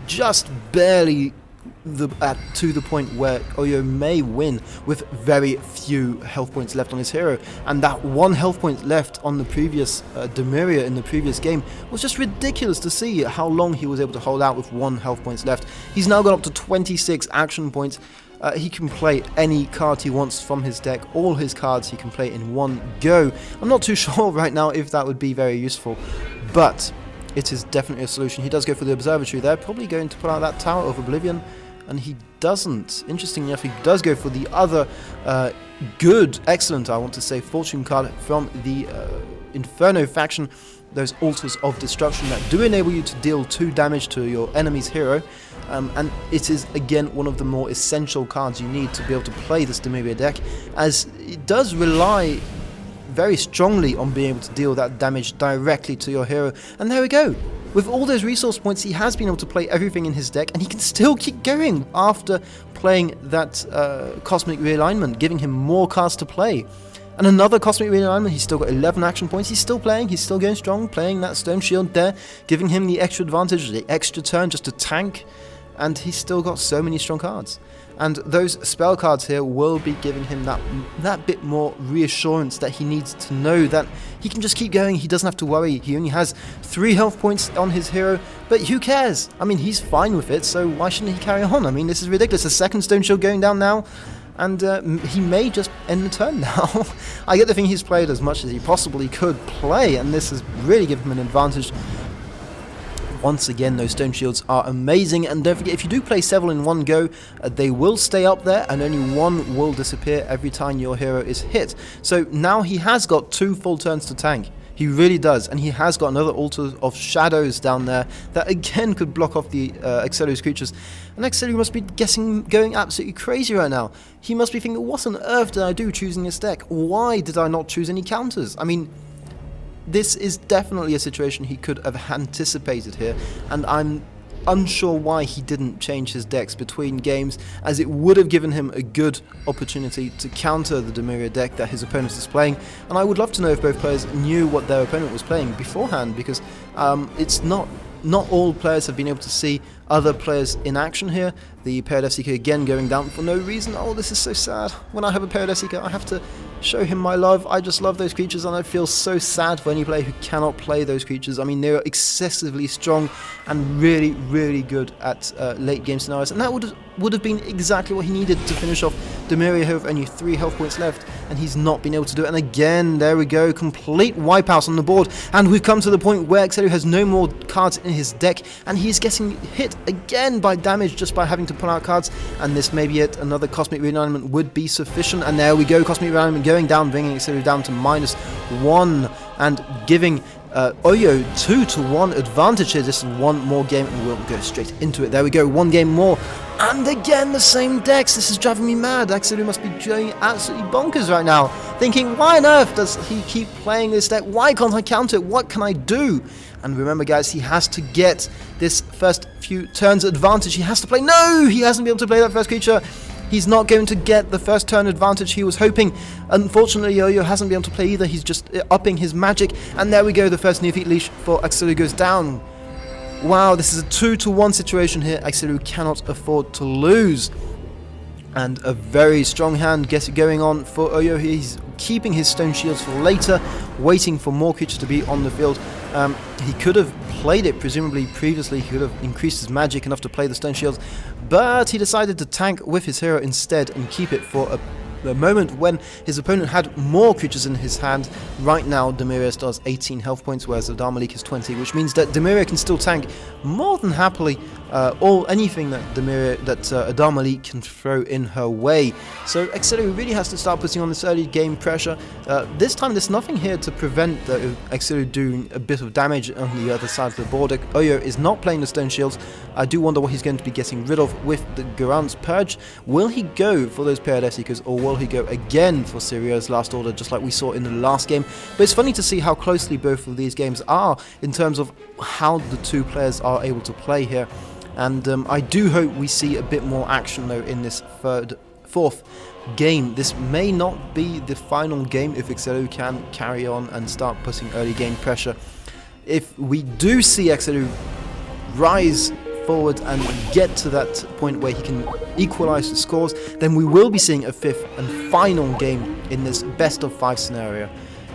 just barely to the point where Oyau may win with very few health points left on his hero, and that 1 health point left on the previous Dhamiria in the previous game was just ridiculous to see how long he was able to hold out with 1 health points left. He's now got up to 26 action points. He can play any card he wants from his deck. All his cards he can play in one go. I'm not too sure right now if that would be very useful, but it is definitely a solution. He does go for the Observatory there, probably going to put out that Tower of Oblivion, and he doesn't. Interestingly enough, he does go for the other excellent, I want to say, fortune card from the Inferno faction, those Altars of Destruction that do enable you to deal 2 damage to your enemy's hero, and it is again one of the more essential cards you need to be able to play this Dhamiria deck, as it does rely very strongly on being able to deal that damage directly to your hero. And there we go. With all those resource points, he has been able to play everything in his deck, and he can still keep going after playing that Cosmic Realignment, giving him more cards to play. And another Cosmic Realignment, he's still got 11 action points, he's still playing, he's still going strong, playing that Stone Shield there, giving him the extra advantage, the extra turn just to tank, and he's still got so many strong cards. And those spell cards here will be giving him that bit more reassurance that he needs to know that he can just keep going, he doesn't have to worry. He only has 3 health points on his hero, but who cares? I mean, he's fine with it, so why shouldn't he carry on? I mean, this is ridiculous. A second Stone Shield going down now, and he may just end the turn now. I get the thing he's played as much as he possibly could play, and this has really given him an advantage. Once again, those Stone Shields are amazing, and don't forget, if you do play several in one go, they will stay up there, and only 1 will disappear every time your hero is hit. So now he has got 2 full turns to tank. He really does, and he has got another Altar of Shadows down there that again could block off the Axellou's creatures. And Axellou must be going absolutely crazy right now. He must be thinking, what on earth did I do choosing this deck? Why did I not choose any counters? I mean, this is definitely a situation he could have anticipated here, and I'm unsure why he didn't change his decks between games, as it would have given him a good opportunity to counter the Dhamiria deck that his opponent is playing. And I would love to know if both players knew what their opponent was playing beforehand, because it's not all players have been able to see other players in action here. The paired F-Seeker again going down for no reason. Oh, this is so sad. When I have a paired F-Seeker, I have to show him my love. I just love those creatures, and I feel so sad for any player who cannot play those creatures. I mean, they're excessively strong and really, really good at late game scenarios, and that would have been exactly what he needed to finish off Dhamiria here with only 3 health points left, and he's not been able to do it. And again, there we go, complete wipeout on the board, and we've come to the point where Axellou has no more cards in his deck, and he's getting hit again by damage just by having to pull out cards, and this may be it. Another Cosmic Realignment would be sufficient, and there we go, Cosmic Realignment going down, bringing Axellou down to -1, and giving Oyau 2-1 advantage here. Just one more game and we'll go straight into it. There we go, one game more. And again the same decks. This is driving me mad. Axellou must be going absolutely bonkers right now, thinking, why on earth does he keep playing this deck? Why can't I counter it? What can I do? And remember guys, he has to get this first few turns advantage. He has to play. No, he hasn't been able to play that first creature. He's not going to get the first turn advantage he was hoping. Unfortunately, Oyau hasn't been able to play either. He's just upping his magic. And there we go, the first Neophyte Leash for Axellou goes down. Wow, this is a 2-1 situation here. Axellou cannot afford to lose. And a very strong hand going on for Oyau. He's keeping his stone shields for later, waiting for more creatures to be on the field. He could have played it, presumably previously. He could have increased his magic enough to play the stone shields, but he decided to tank with his hero instead and keep it for a moment when his opponent had more creatures in his hand. Right now, Dhamiria still has 18 health points, whereas Adar Malik has 20, which means that Dhamiria can still tank more than happily anything that Adar Malik can throw in her way. So Axellou really has to start putting on this early game pressure. This time there's nothing here to prevent Axellou doing a bit of damage on the other side of the board. Oyau is not playing the stone shields. I do wonder what he's going to be getting rid of with the Garant's Purge. Will he go for those Paris Seekers, or will he go again for Sirio's Last Order, just like we saw in the last game? But it's funny to see how closely both of these games are in terms of how the two players are able to play here. And I do hope we see a bit more action though in this fourth game. This may not be the final game if Axellou can carry on and start putting early game pressure. If we do see Axellou rise forward and get to that point where he can equalize the scores, then we will be seeing a fifth and final game in this best of 5 scenario.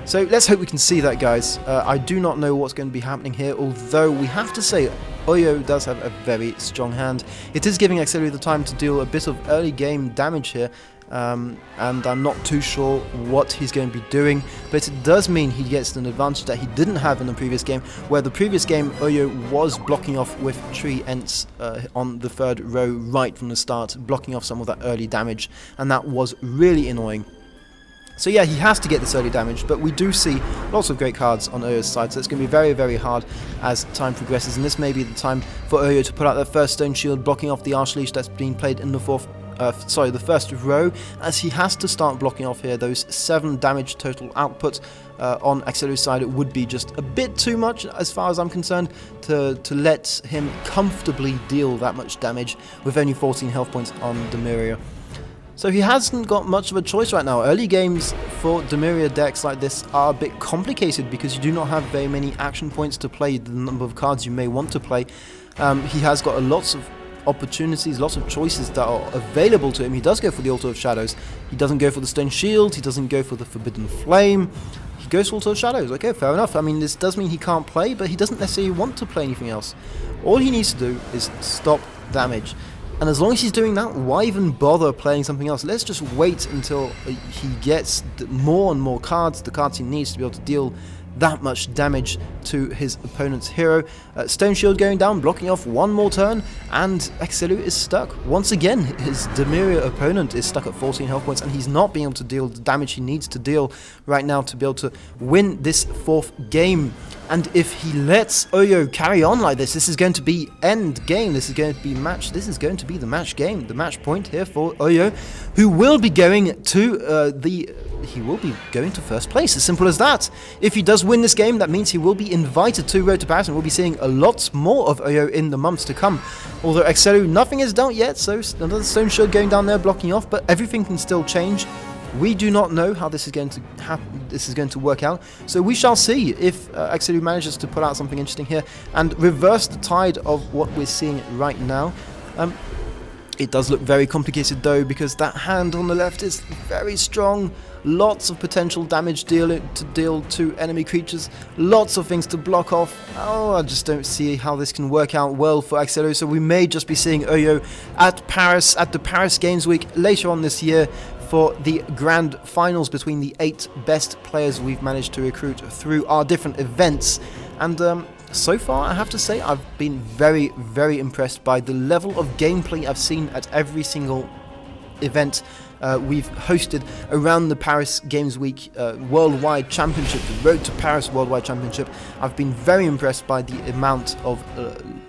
So let's hope we can see that, guys. I do not know what's going to be happening here, although we have to say Oyau does have a very strong hand. It is giving Axellou the time to deal a bit of early game damage here, and I'm not too sure what he's going to be doing, but it does mean he gets an advantage that he didn't have in the previous game, where the previous game Oyau was blocking off with tree ents on the third row right from the start, blocking off some of that early damage, and that was really annoying. So yeah, he has to get this early damage, but we do see lots of great cards on Oyau's side, so it's going to be very, very hard as time progresses, and this may be the time for Oyau to put out that first stone shield, blocking off the Archleash that's being played in the the first row, as he has to start blocking off here. Those 7 damage total output on Axellou's side, it would be just a bit too much as far as I'm concerned to let him comfortably deal that much damage with only 14 health points on Dhamiria. So he hasn't got much of a choice right now. Early games for Dhamiria decks like this are a bit complicated because you do not have very many action points to play the number of cards you may want to play. He has got lots of opportunities, lots of choices that are available to him. He does go for the Altar of Shadows. He doesn't go for the Stone Shield. He doesn't go for the Forbidden Flame. He goes for Altar of Shadows. Okay, fair enough. I mean, this does mean he can't play, but he doesn't necessarily want to play anything else. All he needs to do is stop damage. And as long as he's doing that, why even bother playing something else? Let's just wait until he gets more and more cards, the cards he needs to be able to deal that much damage to his opponent's hero. Stone Shield going down, blocking off one more turn, and Axellou is stuck. Once again, his Dhamiria opponent is stuck at 14 health points, and he's not being able to deal the damage he needs to deal right now to be able to win this 4th game. And if he lets Oyau carry on like this, this is going to be end game. This is going to be match. This is going to be the match game, the match point here for Oyau, who will be going to he will be going to first place. As simple as that. If he does win this game, that means he will be invited to Road to Paris, and we'll be seeing a lot more of Oyau in the months to come. Although Axellou, nothing is dealt yet, so another Stone Shield going down there blocking off, but everything can still change. We do not know how this is going to happen. This is going to work out. So we shall see if Axellou manages to put out something interesting here and reverse the tide of what we're seeing right now. It does look very complicated though, because that hand on the left is very strong. Lots of potential damage to deal to enemy creatures. Lots of things to block off. Oh, I just don't see how this can work out well for Axellou. So we may just be seeing Oyau at Paris, at the Paris Games Week later on this year, for the grand finals between the 8 best players we've managed to recruit through our different events. And so far, I have to say, I've been very, very impressed by the level of gameplay I've seen at every single event we've hosted around the Paris Games Week Worldwide Championship, the Road to Paris Worldwide Championship. I've been very impressed by the amount of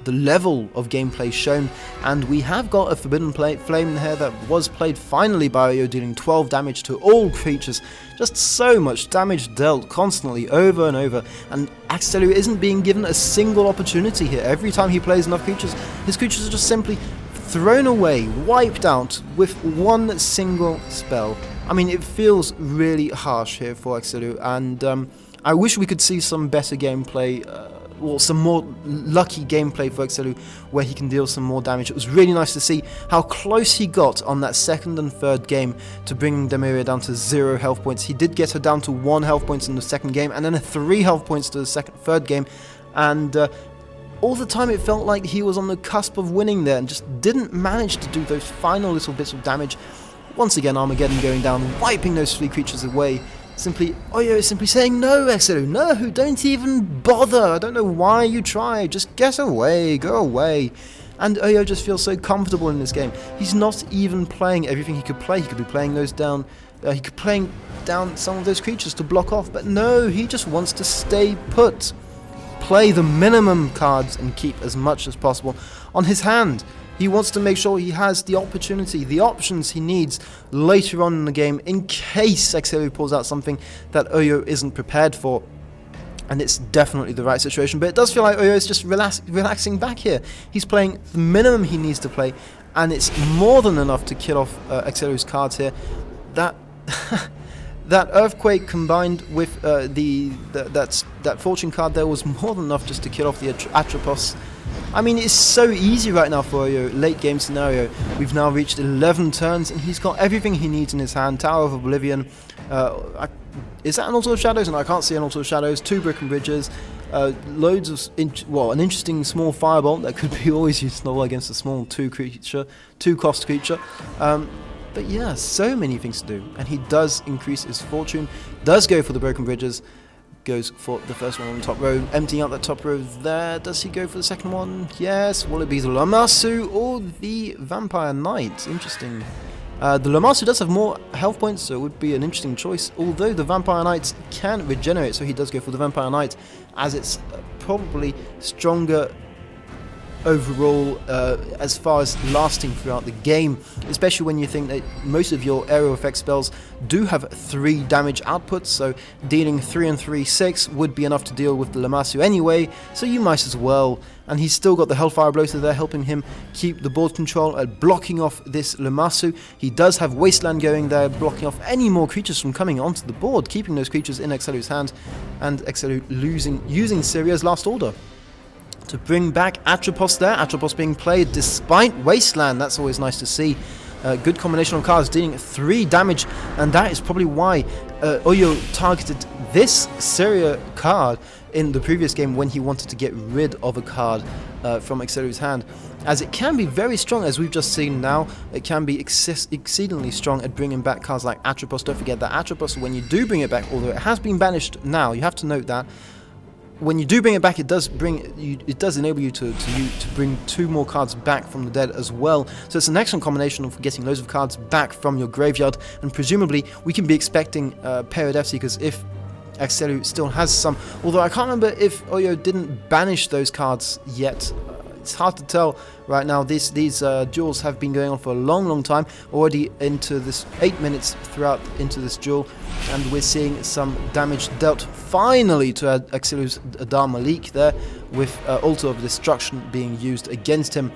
the level of gameplay shown, and we have got a Forbidden Flame here that was played finally by Oyau, dealing 12 damage to all creatures. Just so much damage dealt constantly over and over, and Axellou isn't being given a single opportunity here. Every time he plays enough creatures, his creatures are just simply thrown away, wiped out with one single spell. I mean, it feels really harsh here for Axellou, and I wish we could see some better gameplay, or some more lucky gameplay for Axellou, where he can deal some more damage. It was really nice to see how close he got on that second and third game to bringing Dhamiria down to 0 health points. He did get her down to 1 health points in the second game, and then 3 health points to the third game, and all the time it felt like he was on the cusp of winning there, and just didn't manage to do those final little bits of damage. Once again, Armageddon going down, wiping those 3 creatures away. Oyau is simply saying, no, Axellou, no, don't even bother. I don't know why you try. Just get away, go away. And Oyau just feels so comfortable in this game. He's not even playing everything he could play. He could be playing those down. He could playing down some of those creatures to block off. But no, he just wants to stay put. Play the minimum cards and keep as much as possible on his hand. He wants to make sure he has the opportunity, the options he needs later on in the game in case Axellou pulls out something that Oyau isn't prepared for. And it's definitely the right situation, but it does feel like Oyau is just relaxing back here. He's playing the minimum he needs to play, and it's more than enough to kill off Axellou's cards here. That that Earthquake combined with that Fortune card there was more than enough just to kill off the Atropos. I mean, it's so easy right now for Oyau, late game scenario. We've now reached 11 turns, and he's got everything he needs in his hand. Tower of Oblivion. Is that an Altar of Shadows? No, I can't see an Altar of Shadows. 2 Broken Bridges. Loads of, an interesting small Firebolt that could be always useful against a small 2-cost creature. But yeah, so many things to do. And he does increase his fortune, does go for the Broken Bridges, goes for the first one on the top row, emptying out that top row there. Does he go for the second one? Yes. Will it be the Lamassu or the Vampire Knight? Interesting. The Lamassu does have more health points, so it would be an interesting choice, although the Vampire Knight can regenerate, so he does go for the Vampire Knight, as it's probably stronger overall as far as lasting throughout the game, especially when you think that most of your aerial effect spells do have 3 damage outputs, so dealing 3 and 3, 6 would be enough to deal with the Lamassu anyway, so you might as well. And he's still got the Hellfire Bloater there, helping him keep the board control and blocking off this Lamassu. He does have Wasteland going there, blocking off any more creatures from coming onto the board, keeping those creatures in Axellou's hand, and Axellou using Syria's Last Order to bring back Atropos there. Atropos being played despite Wasteland. That's always nice to see. Good combination of cards, dealing 3 damage, and that is probably why Oyau targeted this Syria card in the previous game when he wanted to get rid of a card from Axellou's hand, as it can be very strong, as we've just seen now. It can be exceedingly strong at bringing back cards like Atropos. Don't forget that Atropos, when you do bring it back, although it has been banished now, you have to note that when you do bring it back, it does enable you to bring 2 more cards back from the dead as well. So it's an excellent combination of getting loads of cards back from your graveyard, and presumably we can be expecting Pair of Death Seekers if Axellou still has some. Although I can't remember if Oyau didn't banish those cards yet. It's hard to tell right now. These duels have been going on for a long time, already into this 8 minutes throughout into this duel, and we're seeing some damage dealt finally to Axellou's Adar Malik there, with Altar of Destruction being used against him.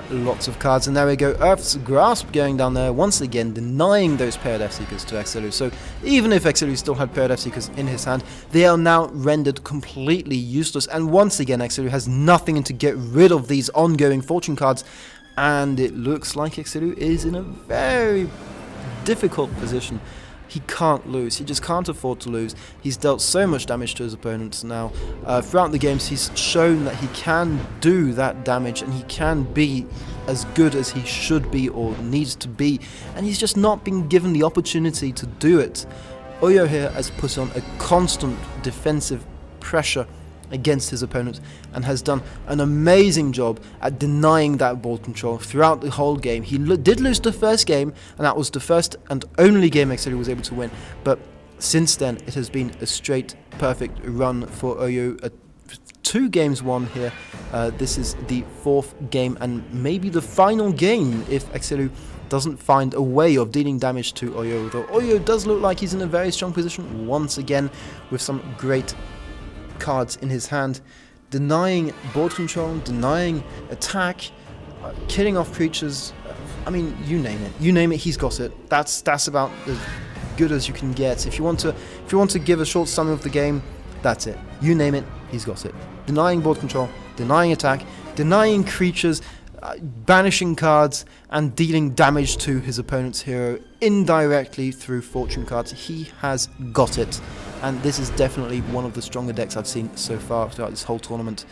Lots of cards, and there we go, Earth's Grasp going down there, once again denying those Pair of Death Seekers to Axellou. So even if Axellou still had Pair of Death Seekers in his hand, they are now rendered completely useless, and once again Axellou has nothing to get rid of these ongoing fortune cards, and it looks like Axellou is in a very difficult position. He can't lose. He just can't afford to lose. He's dealt so much damage to his opponents now. Throughout the games, he's shown that he can do that damage, and he can be as good as he should be or needs to be, and he's just not been given the opportunity to do it. Oyau here has put on a constant defensive pressure against his opponent, and has done an amazing job at denying that ball control throughout the whole game. He did lose the first game, and that was the first and only game Axellou was able to win, but since then it has been a straight perfect run for Oyau. 2 games won here. This is the 4th game and maybe the final game if Axellou doesn't find a way of dealing damage to Oyau. Though Oyau does look like he's in a very strong position once again with some great cards in his hand, denying board control, denying attack, killing off creatures. I mean, you name it, he's got it. That's about as good as you can get. If you want to give a short summary of the game, that's it. You name it, he's got it. Denying board control, denying attack, denying creatures, banishing cards, and dealing damage to his opponent's hero indirectly through fortune cards. He has got it, and this is definitely one of the stronger decks I've seen so far throughout this whole tournament.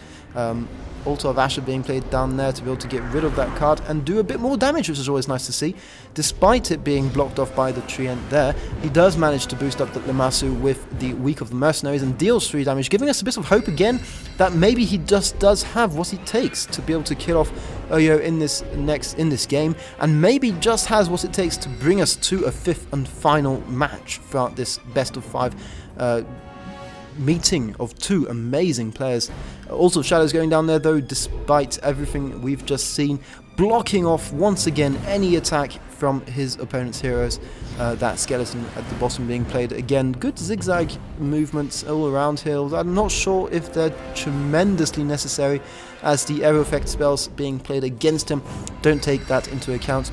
Altar of Asher being played down there to be able to get rid of that card and do a bit more damage, which is always nice to see. Despite it being blocked off by the Treant there, he does manage to boost up the Lamassu with the Week of the Mercenaries and deals 3 damage, giving us a bit of hope again that maybe he just does have what it takes to be able to kill off Oyau in this game, and maybe just has what it takes to bring us to a 5th and final match throughout this best of 5 meeting of 2 amazing players. Also Shadows going down there though, despite everything we've just seen, blocking off once again any attack from his opponent's heroes. That skeleton at the bottom being played again. Good zigzag movements all around here. I'm not sure if they're tremendously necessary, as the arrow effect spells being played against him don't take that into account.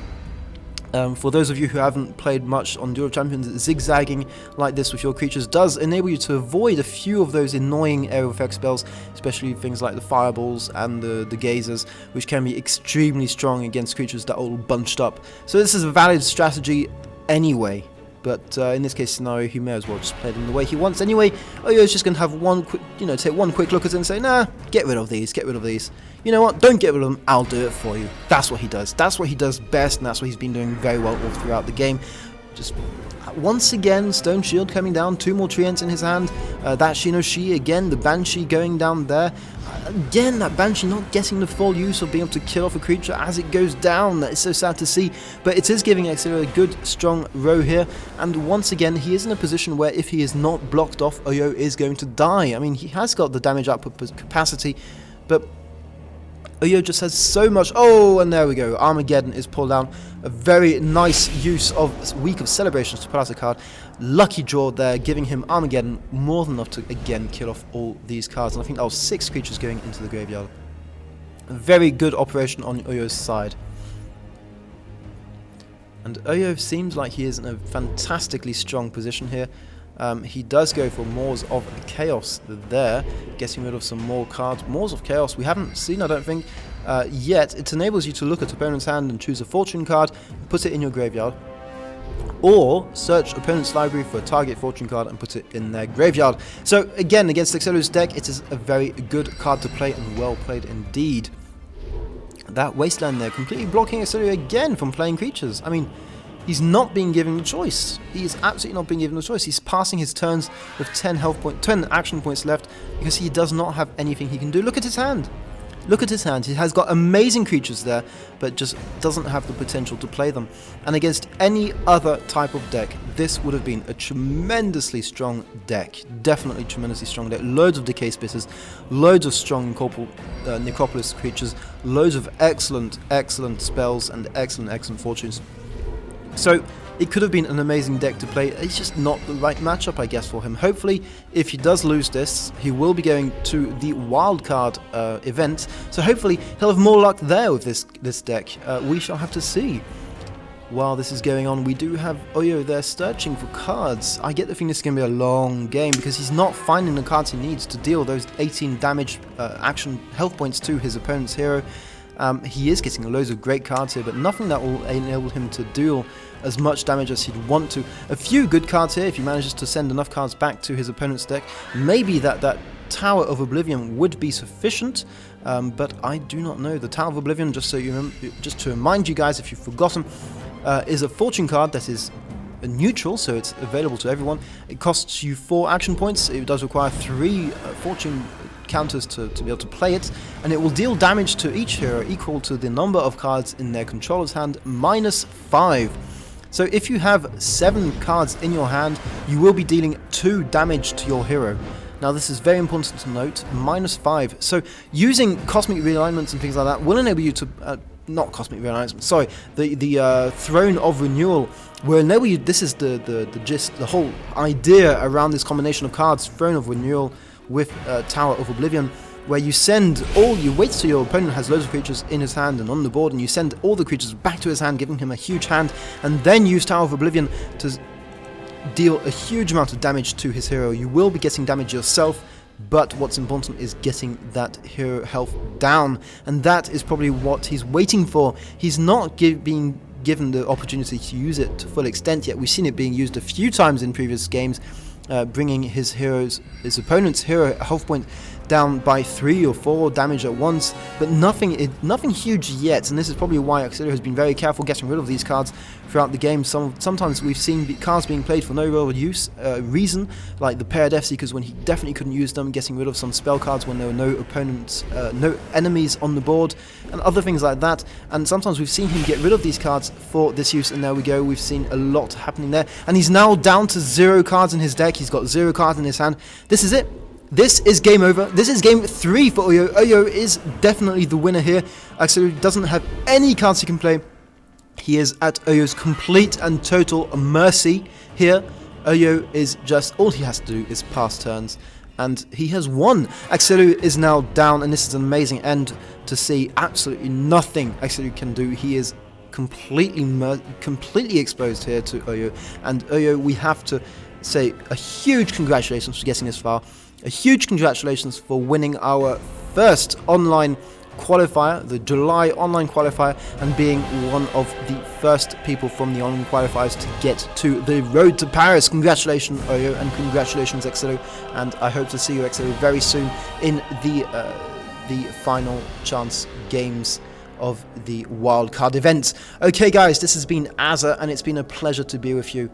For those of you who haven't played much on Duel of Champions, zigzagging like this with your creatures does enable you to avoid a few of those annoying aerial effect spells, especially things like the fireballs and the gazers, which can be extremely strong against creatures that are all bunched up. So this is a valid strategy anyway, but in this case scenario, he may as well just play them the way he wants anyway. Oyau's just going to have one quick, take one quick look at it and say, nah, get rid of these, get rid of these. You know what, don't get rid of them, I'll do it for you. That's what he does. That's what he does best, and that's what he's been doing very well all throughout the game. Just once again, Stone Shield coming down, 2 more Treants in his hand. That Shinoshi again, the Banshee going down there. Again, that Banshee not getting the full use of being able to kill off a creature as it goes down. That is so sad to see, but it is giving Axellou a good, strong row here. And once again, he is in a position where if he is not blocked off, Oyau is going to die. I mean, he has got the damage output capacity, but Oyau just has so much. Oh, and there we go. Armageddon is pulled down. A very nice use of Week of Celebrations to pull out a card. Lucky draw there, giving him Armageddon more than enough to again kill off all these cards. And I think that was 6 creatures going into the graveyard. A very good operation on Oyau's side. And Oyau seems like he is in a fantastically strong position here. He does go for Maws of Chaos there, getting rid of some more cards. Maws of Chaos we haven't seen, I don't think, yet. It enables you to look at opponent's hand and choose a fortune card, put it in your graveyard, or search opponent's library for a target fortune card and put it in their graveyard. So again, against Axellou's deck, it is a very good card to play and well played indeed. That Wasteland there completely blocking Axellou again from playing creatures. I mean, he's not being given the choice. He is absolutely not being given the choice. He's passing his turns with 10 action points left because he does not have anything he can do. Look at his hand. Look at his hand. He has got amazing creatures there, but just doesn't have the potential to play them. And against any other type of deck, this would have been a tremendously strong deck. Definitely tremendously strong deck. Loads of Decay Spitters, loads of strong Necropolis creatures, loads of excellent spells, and excellent fortunes. So it could have been an amazing deck to play. It's just not the right matchup, I guess, for him. Hopefully, if he does lose this, he will be going to the wildcard event. So hopefully, he'll have more luck there with this deck. We shall have to see. While this is going on, we do have Oyau there searching for cards. I get the feeling this is going to be a long game because he's not finding the cards he needs to deal those 18 damage action health points to his opponent's hero. He is getting loads of great cards here, but nothing that will enable him to deal as much damage as he'd want to. A few good cards here if he manages to send enough cards back to his opponent's deck. Maybe that Tower of Oblivion would be sufficient, but I do not know. The Tower of Oblivion, just to remind you guys if you've forgotten, is a fortune card that is neutral, so it's available to everyone. It costs you 4 action points. It does require 3 fortune counters to be able to play it, and it will deal damage to each hero equal to the number of cards in their controller's hand minus 5. So if you have 7 cards in your hand, you will be dealing 2 damage to your hero. Now this is very important to note, minus 5. So using cosmic realignments and things like that will enable you to, not cosmic realignments, sorry, the Throne of Renewal will enable you, this is the gist, the whole idea around this combination of cards, Throne of Renewal with Tower of Oblivion, where you wait till your opponent has loads of creatures in his hand and on the board, and you send all the creatures back to his hand, giving him a huge hand, and then use Tower of Oblivion to deal a huge amount of damage to his hero. You will be getting damage yourself, but what's important is getting that hero health down, and that is probably what he's waiting for. He's not being given the opportunity to use it to full extent yet. We've seen it being used a few times in previous games, bringing his opponent's hero health point down by 3 or 4 damage at once, but nothing huge yet, and this is probably why Axellou has been very careful getting rid of these cards throughout the game. Sometimes we've seen cards being played for no real reason, like the paired F-Seekers when he definitely couldn't use them, getting rid of some spell cards when there were no enemies on the board, and other things like that. And sometimes we've seen him get rid of these cards for this use, and there we go, we've seen a lot happening there. And he's now down to 0 cards in his deck. He's got 0 cards in his hand. This is it. This is game over. This is game 3 for Oyau. Oyau is definitely the winner here. Axellou doesn't have any cards he can play. He is at Oyau's complete and total mercy here. Oyau is just, all he has to do is pass turns, and he has won. Axellou is now down, and this is an amazing end to see. Absolutely nothing Axellou can do. He is completely exposed here to Oyau, and Oyau, we have to say a huge congratulations for getting this far. A huge congratulations for winning our first online qualifier, the July Online Qualifier, and being one of the first people from the online qualifiers to get to the road to Paris. Congratulations, Oyau, and congratulations, Axellou, and I hope to see you, Axellou, very soon in the final chance games of the wildcard event. Okay, guys, this has been Adar, and it's been a pleasure to be with you.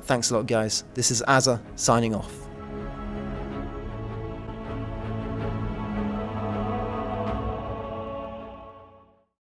Thanks a lot, guys. This is Adar, signing off.